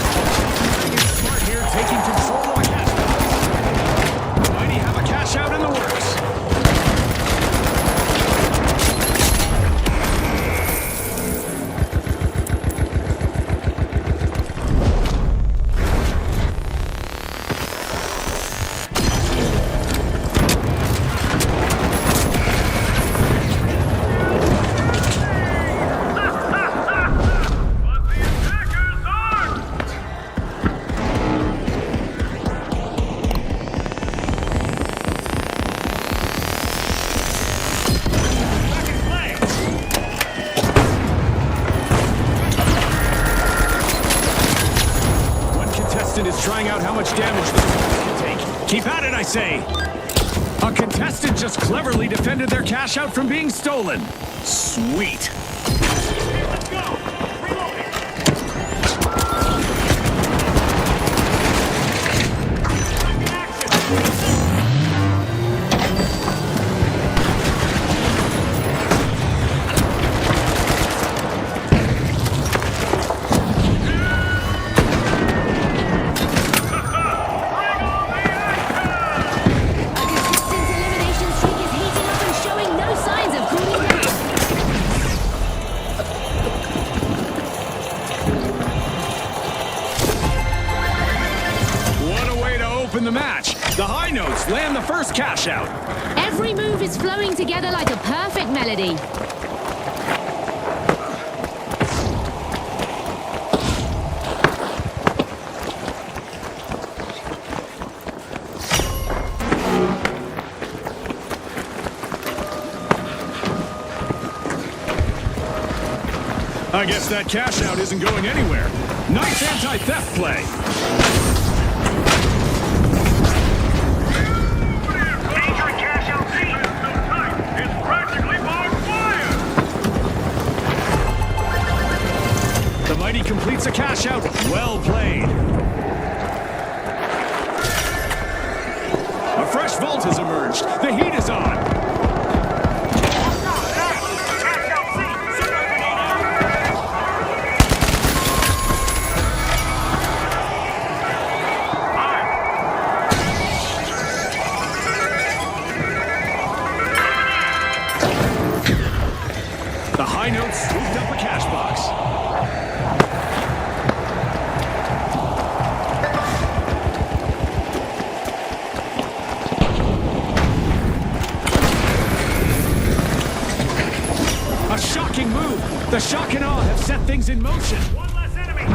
Smart here, taking control of the cash box. The mighty have a cash out in the works. But the attackers are... Back in play! One contestant is trying out how much damage the opponent can take. Keep at it, I say. A contestant just cleverly defended their cash out from being stolen. Sweet. Let's go! Reloading! Back in action! A consistent elimination streak is heating up and showing no signs of cooling down. What a way to open the match. The high notes land the first cash out. Every move is flowing together like a perfect melody. I guess that cash out isn't going anywhere. Nice anti-theft play. Danger cash out C! So tight, it's practically barbed wire! The Mighty completes a cash out. Well played. A fresh vault has emerged. The heat is on. The high notes swooped up a cash box. A shocking move. The shock and awe have set things in motion. One less enemy.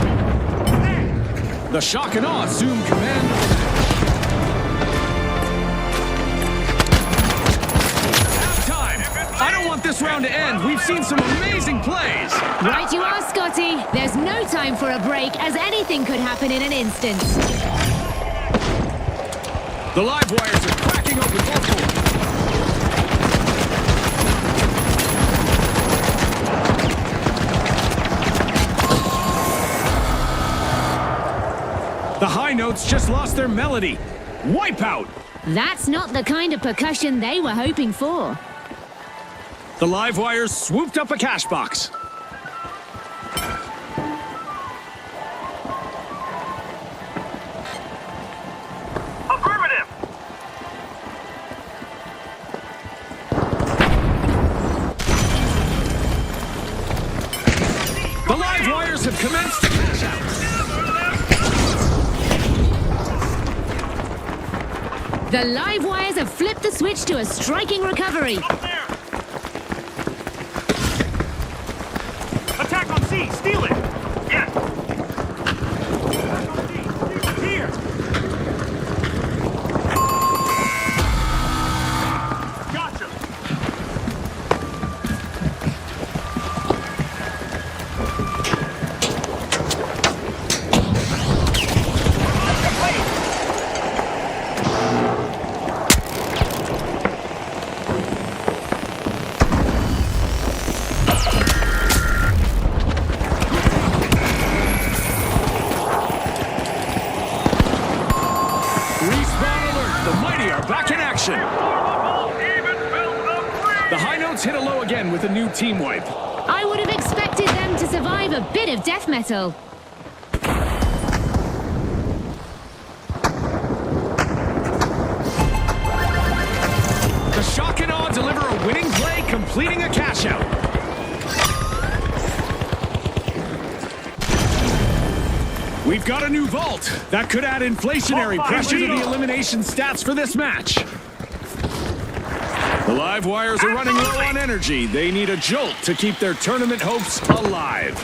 The shock and awe assume command of the match. Halftime. I don't want this round to end. We've seen some amazing plays. Right you are, Scotty. There's no time for a break, as anything could happen in an instant. The live wires are cracking open both holes. The high notes just lost their melody. Wipeout! That's not the kind of percussion they were hoping for. The live wires swooped up a cash box. Affirmative. The live wires have commenced the cash out. The live wires have flipped the switch to a striking recovery. Up there. Attack on C. Steal it. Yes. Attack on C. It's here. Gotcha. Respawn alert! The Mighty are back in action. The high notes hit a low again with a new team wipe. I would have expected them to survive a bit of death metal. The shock and awe deliver a winning play, completing a cash out. We've got a new vault. That could add inflationary pressure to the elimination stats for this match. The live wires are running low on energy. They need a jolt to keep their tournament hopes alive.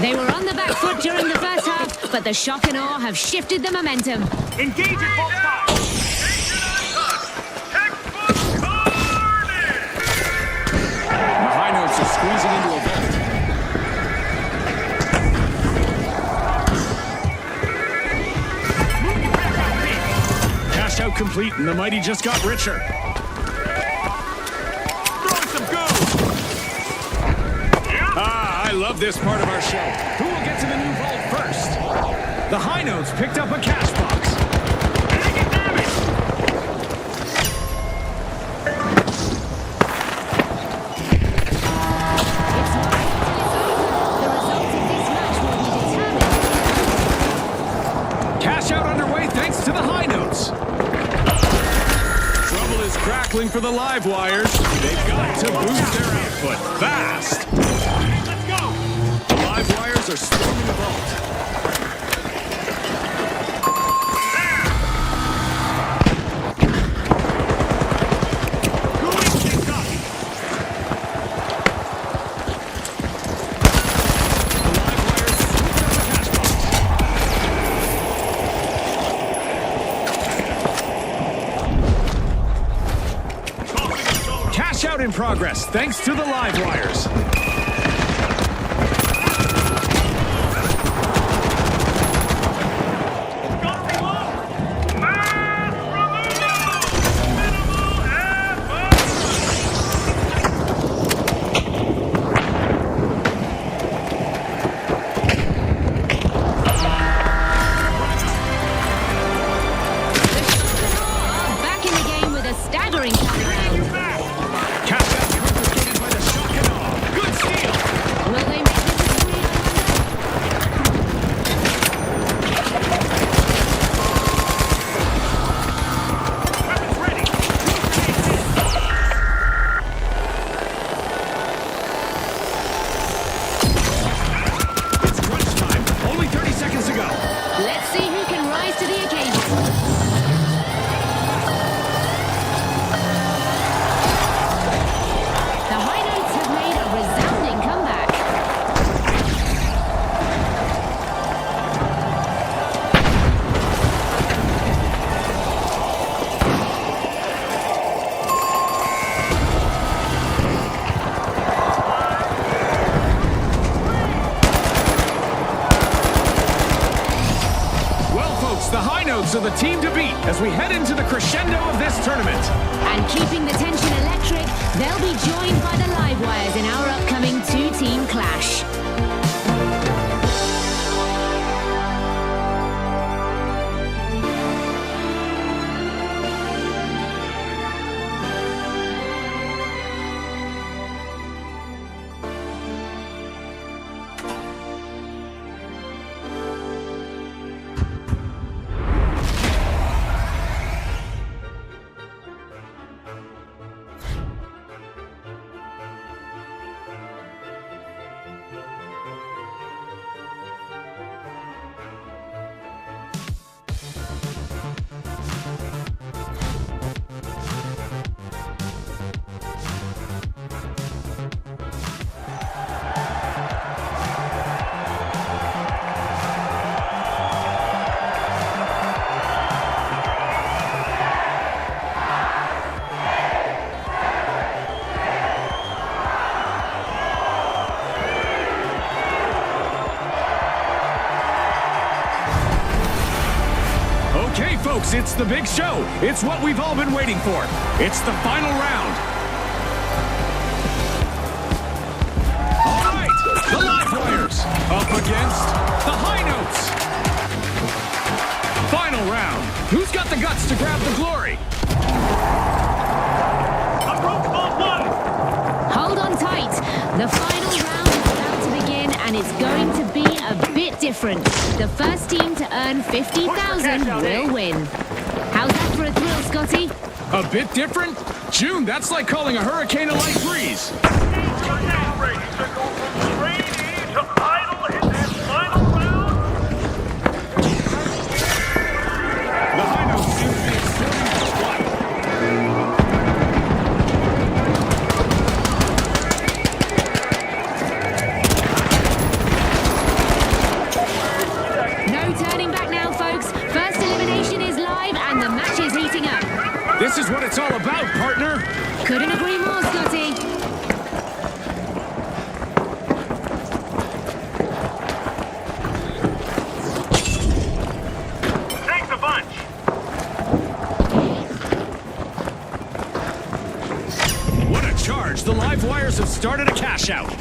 They were on the back foot during the first half, but the shock and awe have shifted the momentum. Engage at both sides. Textbook carnage. The high notes are squeezing into a vault. Cash out complete, and the Mighty just got richer. Throwing some goo. I love this part of our show. Who will get to the new vault first? The high notes picked up a cash box. Taking damage. The result of this match will be determined. Cash out underway thanks to the high notes. Trouble is crackling for the live wires. They've got to boost their output fast. Let's go. The live wires are storming the vault. Cash out in progress, thanks to the live wires. Wires are the team to beat as we head into the crescendo of this tournament. And keeping the tension electric, they'll be joined by the Livewires in our upcoming two-team clash. Okay, folks, it's the big show. It's what we've all been waiting for. It's the final round. All right, the Livewires up against the High Notes. Final round. Who's got the guts to grab the glory? Approach Vault 1. Hold on tight. The final round is about to begin, and it's going to be a bit different. The first team to earn 50,000 will win. How's that for a thrill, Scotty? A bit different? June, that's like calling a hurricane a light breeze. Teams are now ready to go from trainee to idol in this final round. The High Notes seem to be experiencing one. No turning back now, folks. First elimination is live, and the match is heating up. This is what it's all about, partner. Couldn't agree more, Scotty. Thanks a bunch. What a charge. The Livewires have started a cash out.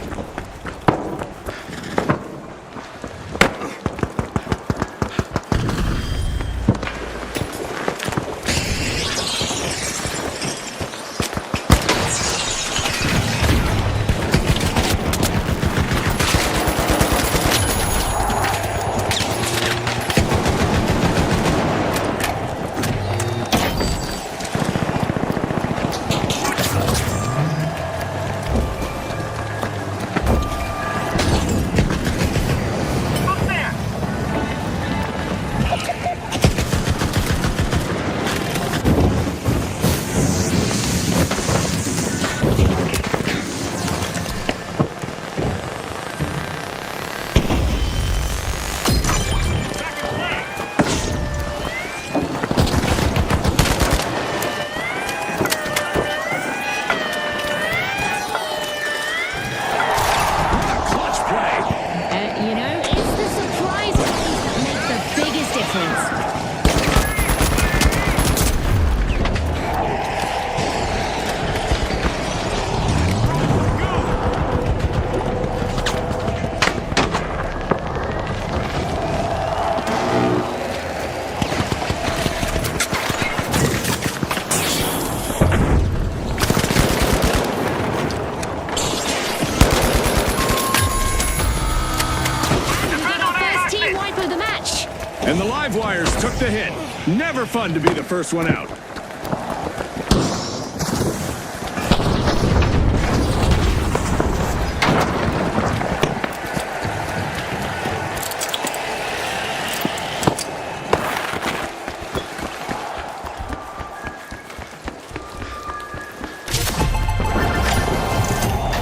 Look there. Clutch play. It's the surprise plays that make the biggest difference. We got our first team wipe of the match. And the Livewires took the hit. Never fun to be the first one out.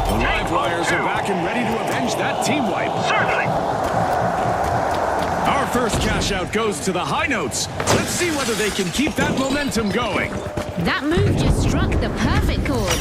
The Livewires are back and ready to avenge that team wipe. Certainly. Our first cash out goes to the High Notes. Let's see whether they can keep that momentum going. That move just struck the perfect chord.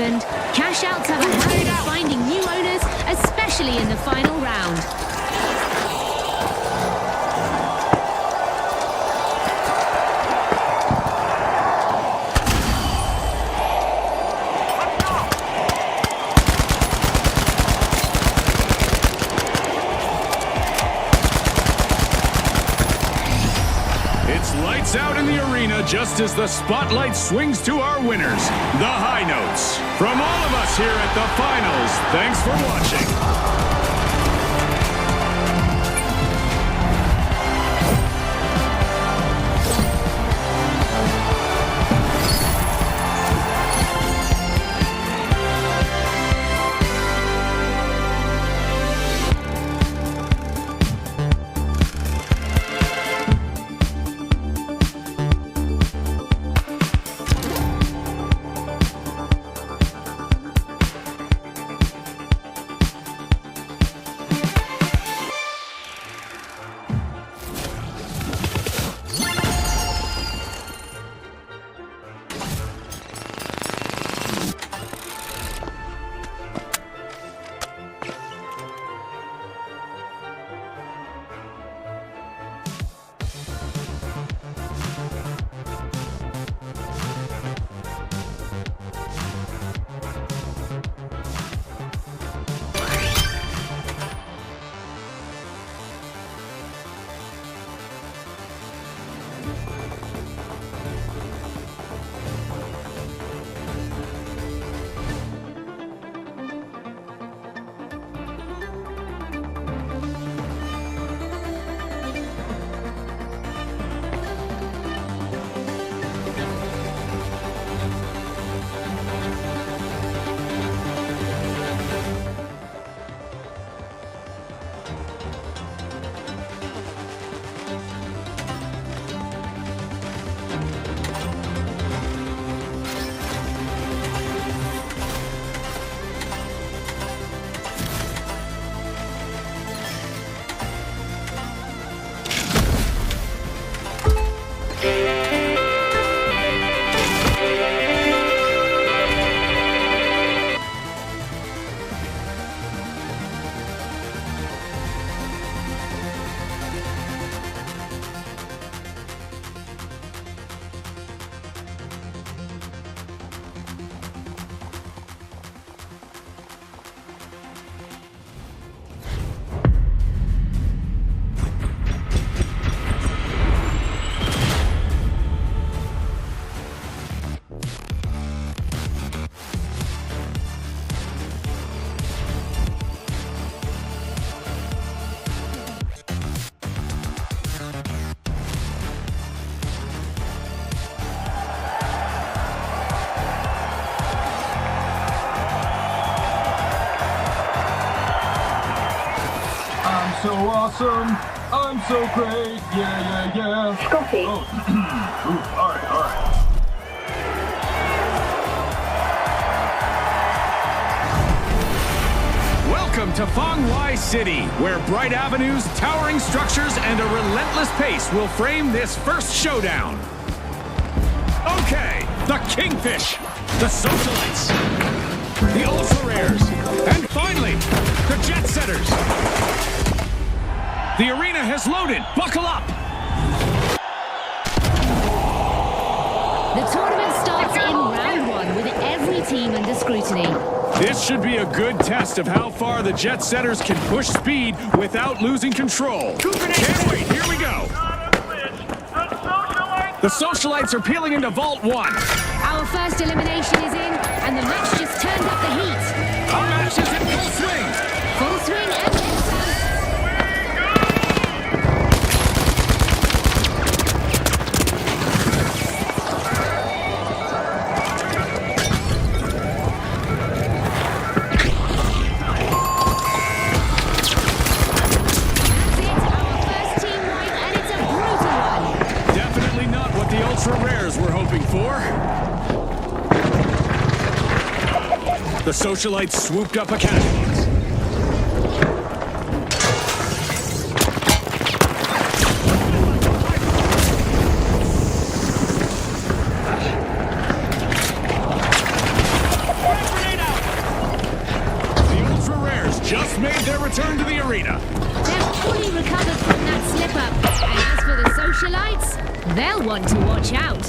opened. Cash outs have a habit of finding new owners, especially in the final round. It's lights out in the arena just as the spotlight swings to our winners, the High Notes. From all of us here at the finals, thanks for watching. I'm so awesome. I'm so great. Yeah. Scotty. Oh. Ooh, all right. Welcome to Fong Wai City, where bright avenues, towering structures, and a relentless pace will frame this first showdown. Okay, the Kingfish, the Socialites, the Ultra Rares, and finally, the Jet Setters. The arena has loaded. Buckle up. The tournament starts in round one with every team under scrutiny. This should be a good test of how far the Jet Setters can push speed without losing control. Can't wait, here we go. The Socialites are peeling into Vault 1. Our first elimination is in, and the match just turned up the heat. Our match is in full swing. Full swing and then some. The Socialites swooped up a catapult. They'll want to watch out.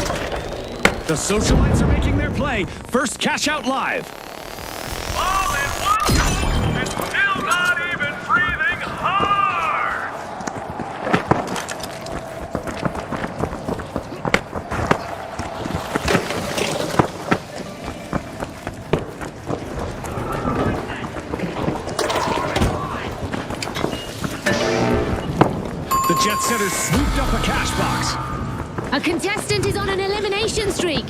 The Socialites are making their play. First cash out live. All in one goal and still not even breathing hard. The Jet Setters swooped up a cash box. A contestant is on an elimination streak.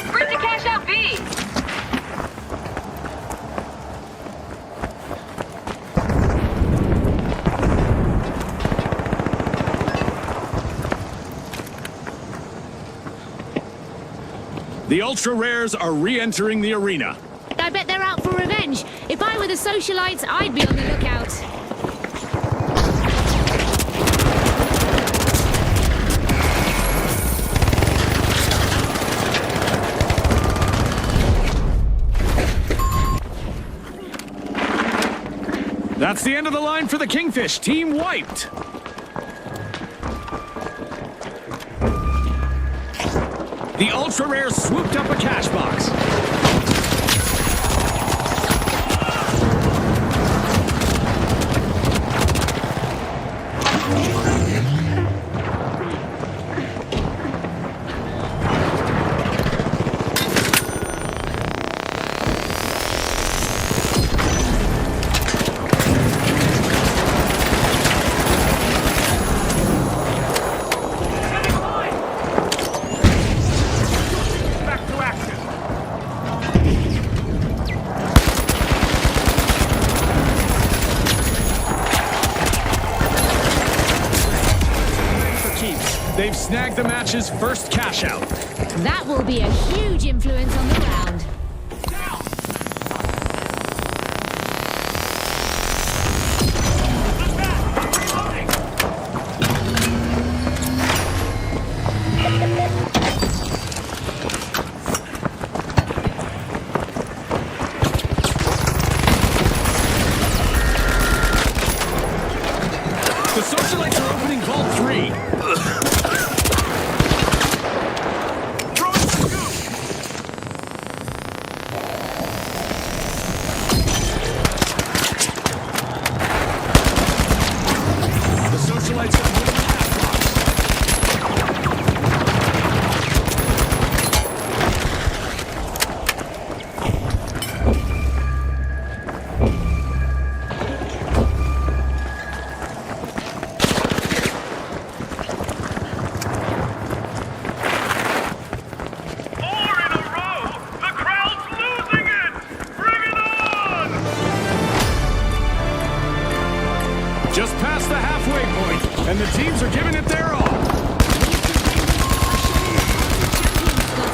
Sprint to cash out B. The Ultra Rares are re-entering the arena. I bet they're out for revenge. If I were the Socialites, I'd be on the lookout. That's the end of the line for the Kingfish. Team wiped. The Ultra Rares swooped up a cash box. Back to action. For keeps. They've snagged the match's first cash out. That will be a huge influence on the round. The Socialites are opening Vault 3. The Socialites have moved the cash box. Four in a row. The crowd's losing it. Bring it on. Just past the halfway point, and the teams are giving it their all.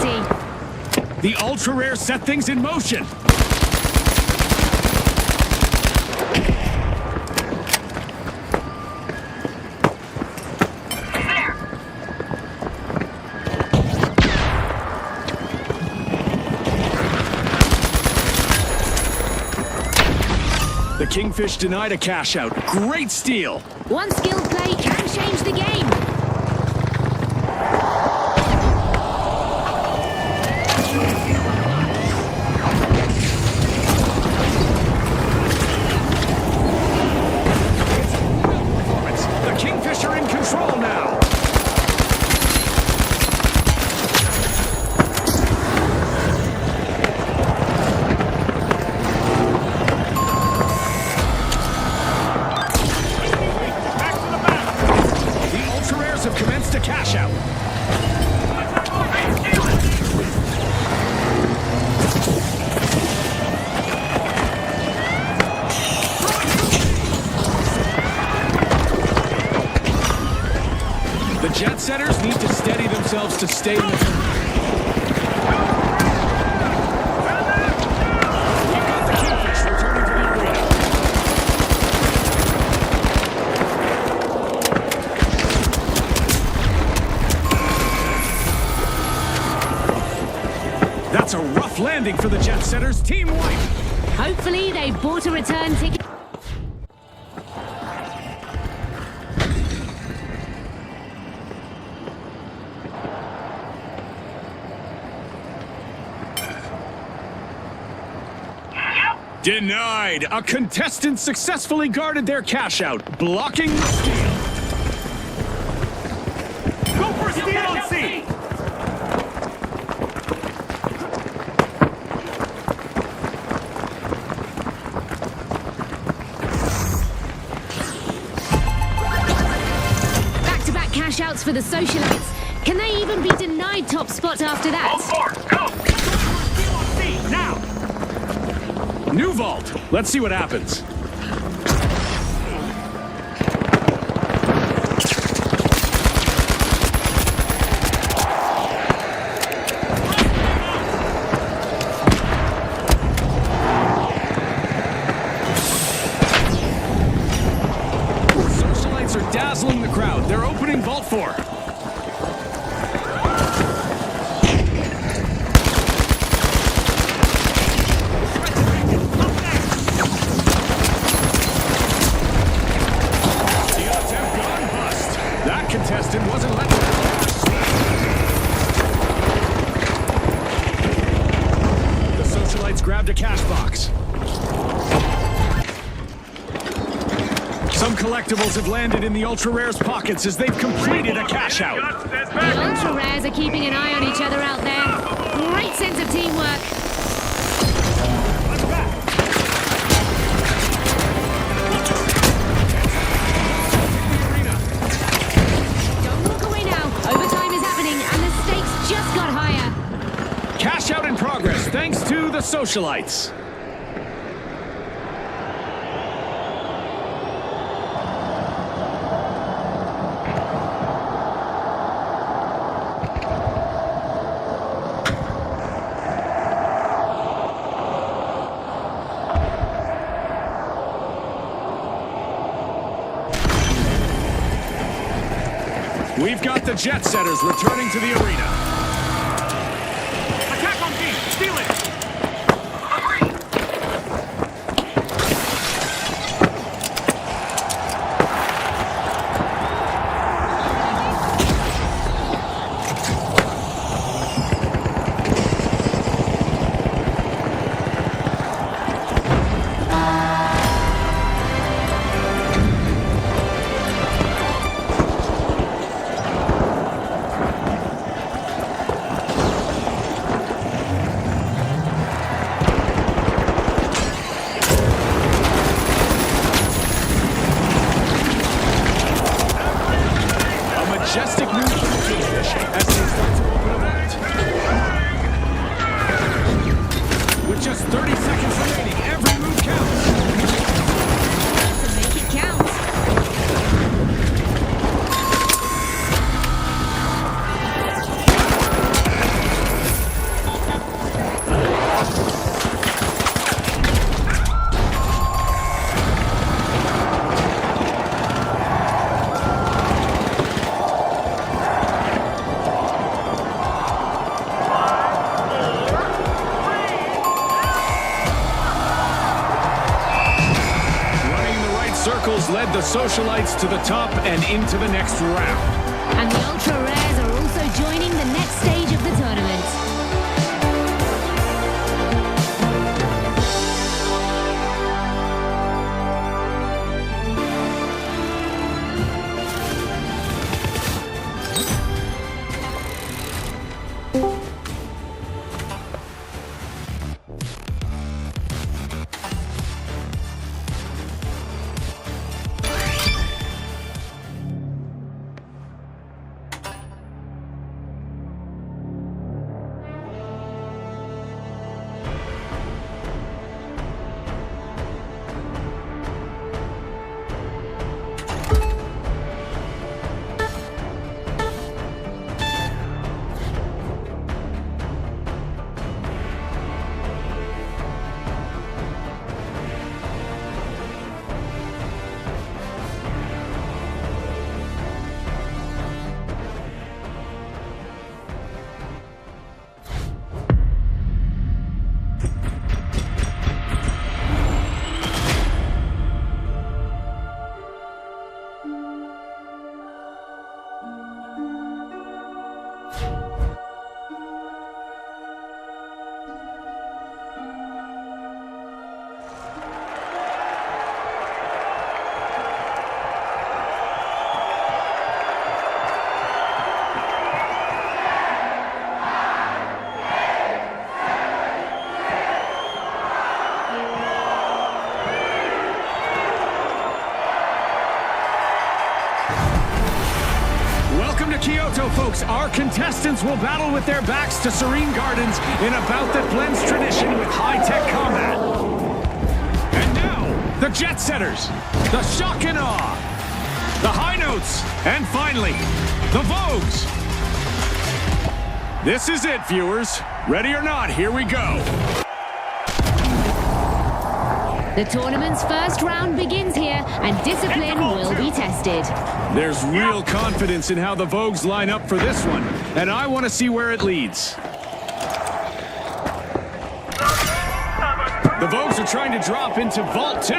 Scotty. The Ultra Rare set things in motion. There. The Kingfish denied a cash out. Great steal. One skilled play can change the game. The Kingfish are in control now. Back to the back. The Ultra Rares have commenced a cash out. The Jet Setters need to steady themselves to stay in the... We've got the Kingfish returning to the arena. That's a rough landing for the Jet Setters. Team wipe. Hopefully they bought a return ticket. Denied. A contestant successfully guarded their cash out, blocking the steal. Go for a steal on C. Back-to-back cash outs for the socialites. Can they even be denied top spot after All that? four, go. Steal on C now. New vault. Let's see what happens. Socialites are dazzling the crowd. They're opening Vault 4. Contestant wasn't letting the socialites grabbed a cash box. Some collectibles have landed in the Ultra Rare's pockets as they've completed a cash out. The Ultra Rares are keeping an eye on each other out there. Great sense of teamwork. Cash out in progress, thanks to the socialites. We've got the Jet Setters returning to the arena. Steal it! Majestic move from the Kingfish as they start to open a vault. With just 30 seconds remaining, every move counts. To make it count. Circles led the socialites to the top and into the next round. And the Ultra Rares are also joining the next stage of the tournament. Kyoto, folks, our contestants will battle with their backs to Serene Gardens in a bout that blends tradition with high-tech combat. And now, the Jet Setters, the Shock and Awe, the High Notes, and finally, the Vogues. This is it, viewers. Ready or not, here we go. The tournament's first round begins here, and discipline will be tested. There's real confidence in how the Vogues line up for this one, and I want to see where it leads. The Vogues are trying to drop into Vault 2.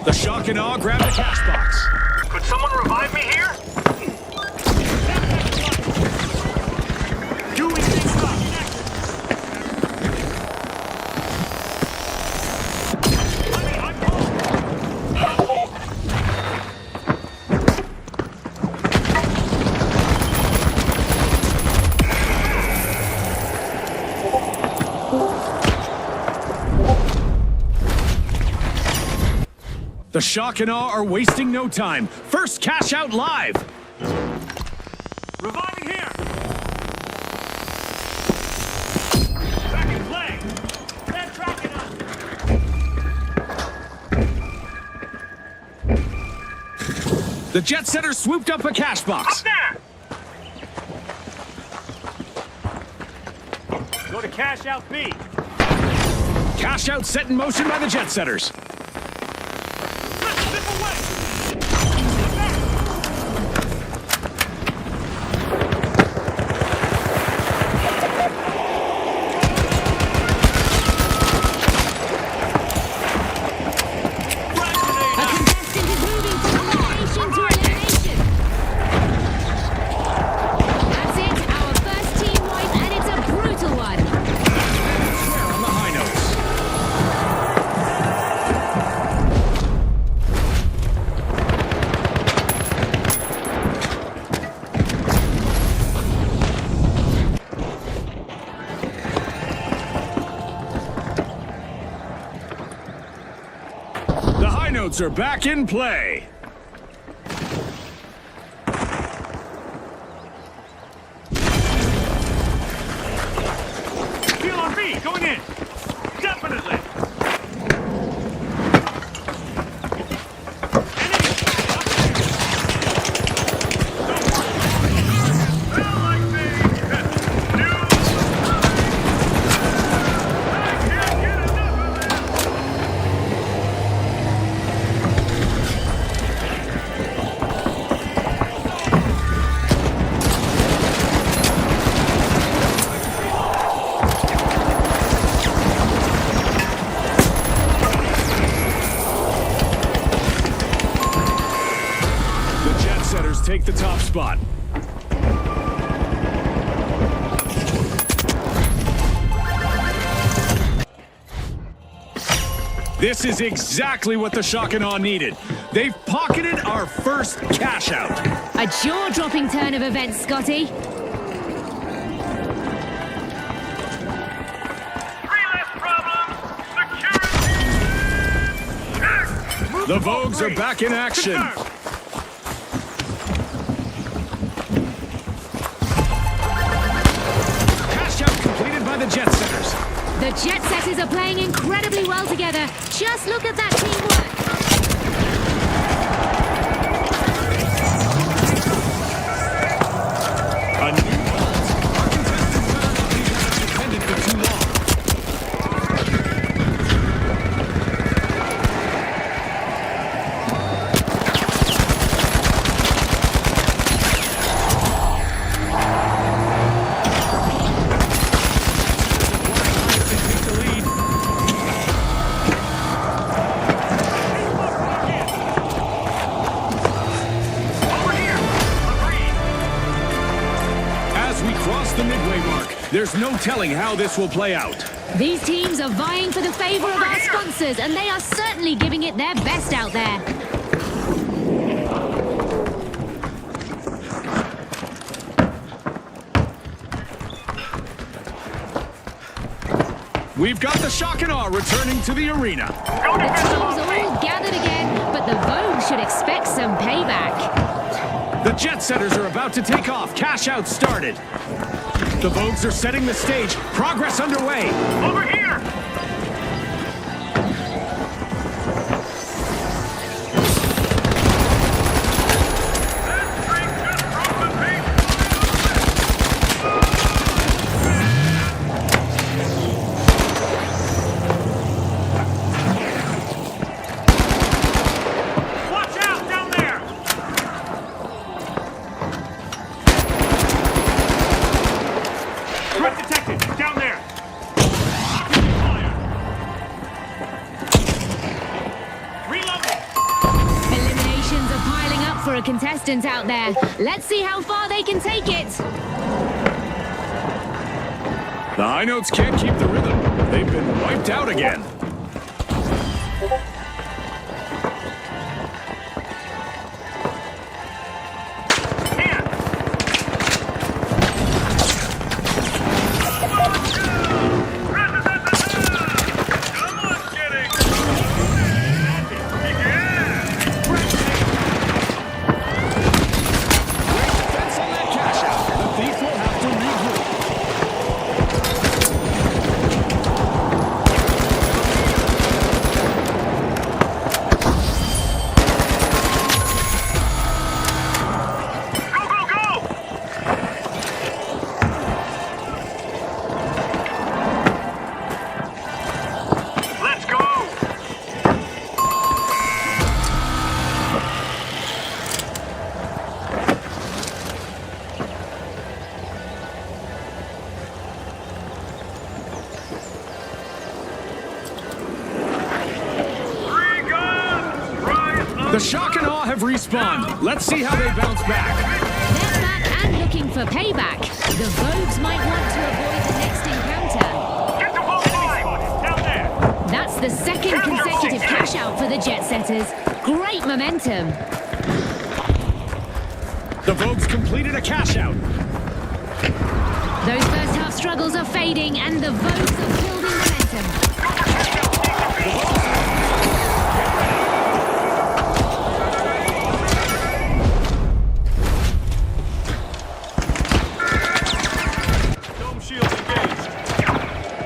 The Shock and Awe grab the cash box. Could someone revive me here? Doing things up. The Shock and Awe are wasting no time. First cash out live. Reviving here. Second play. They're tracking us. The Jet Setters swooped up a cash box. There. Go to cash out B. Cash out set in motion by the Jet Setters. The High Notes are back in play. Steal on B, going in. Definitely. Take the top spot. This is exactly what the Shock and Awe needed. They've pocketed our first cash out. A jaw-dropping turn of events, Scotty. Three less problems. Security. The Vogues are back in action. The Jet Setters. The Jet Setters are playing incredibly well together. Just look at that teamwork. A new vault. Our contestants are not defended for too long. The midway mark. There's no telling how this will play out. These teams are vying for the favor of our sponsors, and they are certainly giving it their best out there. We've got the Shock and Awe returning to the arena. Go The defensive teams on are me. all gathered again, but the Vogue should expect some payback. The Jet Setters are about to take off. Cash out started. The Vogues are setting the stage. Progress underway. Over here. That string just broke the pace. Watch out down there. Threat detected. Down there. Fire. Reloading. Eliminations are piling up for a contestant out there. Let's see how far they can take it. The High Notes can't keep the rhythm. They've been wiped out again. Here. Come on, kidding. Yeah. Defense on that cash out. The Thief will have to regroup. Go, go, go! Let's go! Three guns! Rise up! The Shock and Awe have respawned. Let's see how they bounce back. They're back and looking for payback. The Vogues might want to avoid the next encounter. Get to hole 5! Down there! That's the second consecutive cash out for the Jet Setters. Great momentum. The Vogues completed a cash out. Those first half struggles are fading, and the Vogues are building momentum. Dome shields engaged.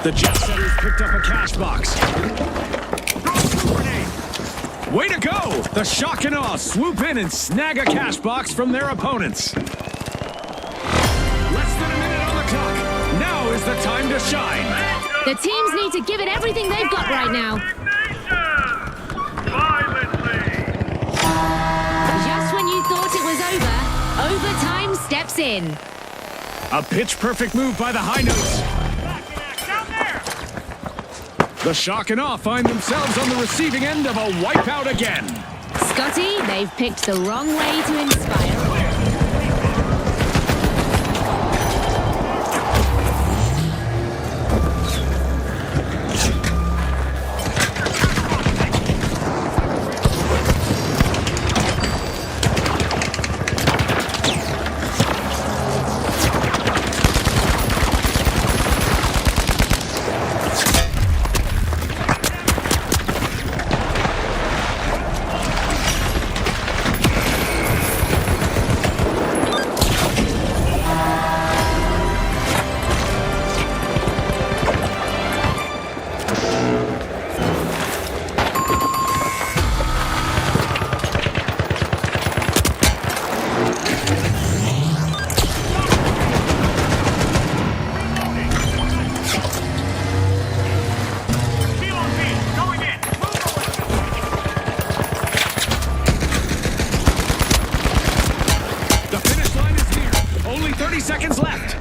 The Jet Setters picked up a cash box. Way to go! The Shock and Awe swoop in and snag a cash box from their opponents. Less than a minute on the clock. Now is the time to shine. The teams need to give it everything they've got right now. Violently! Just when you thought it was over, overtime steps in. A pitch-perfect move by the High Notes. Back in act down there! The Shock and Awe find themselves on the receiving end of a wipeout again. Scotty, they've picked the wrong way to inspire. Seal on me! Going in! Move away! The finish line is near. Only 30 seconds left.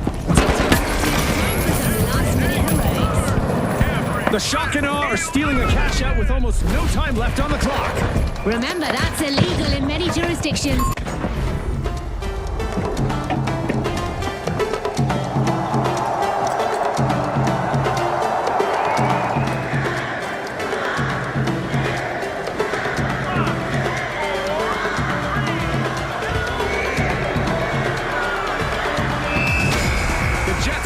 Last minute heroics. The Shock and Awe are stealing a cash out with almost no time left on the clock. Remember, that's illegal in many jurisdictions.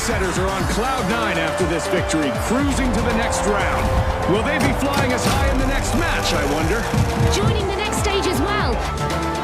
Setters are on cloud 9 after this victory, cruising to the next round. Will they be flying as high in the next match, I wonder? Joining the next stage as well.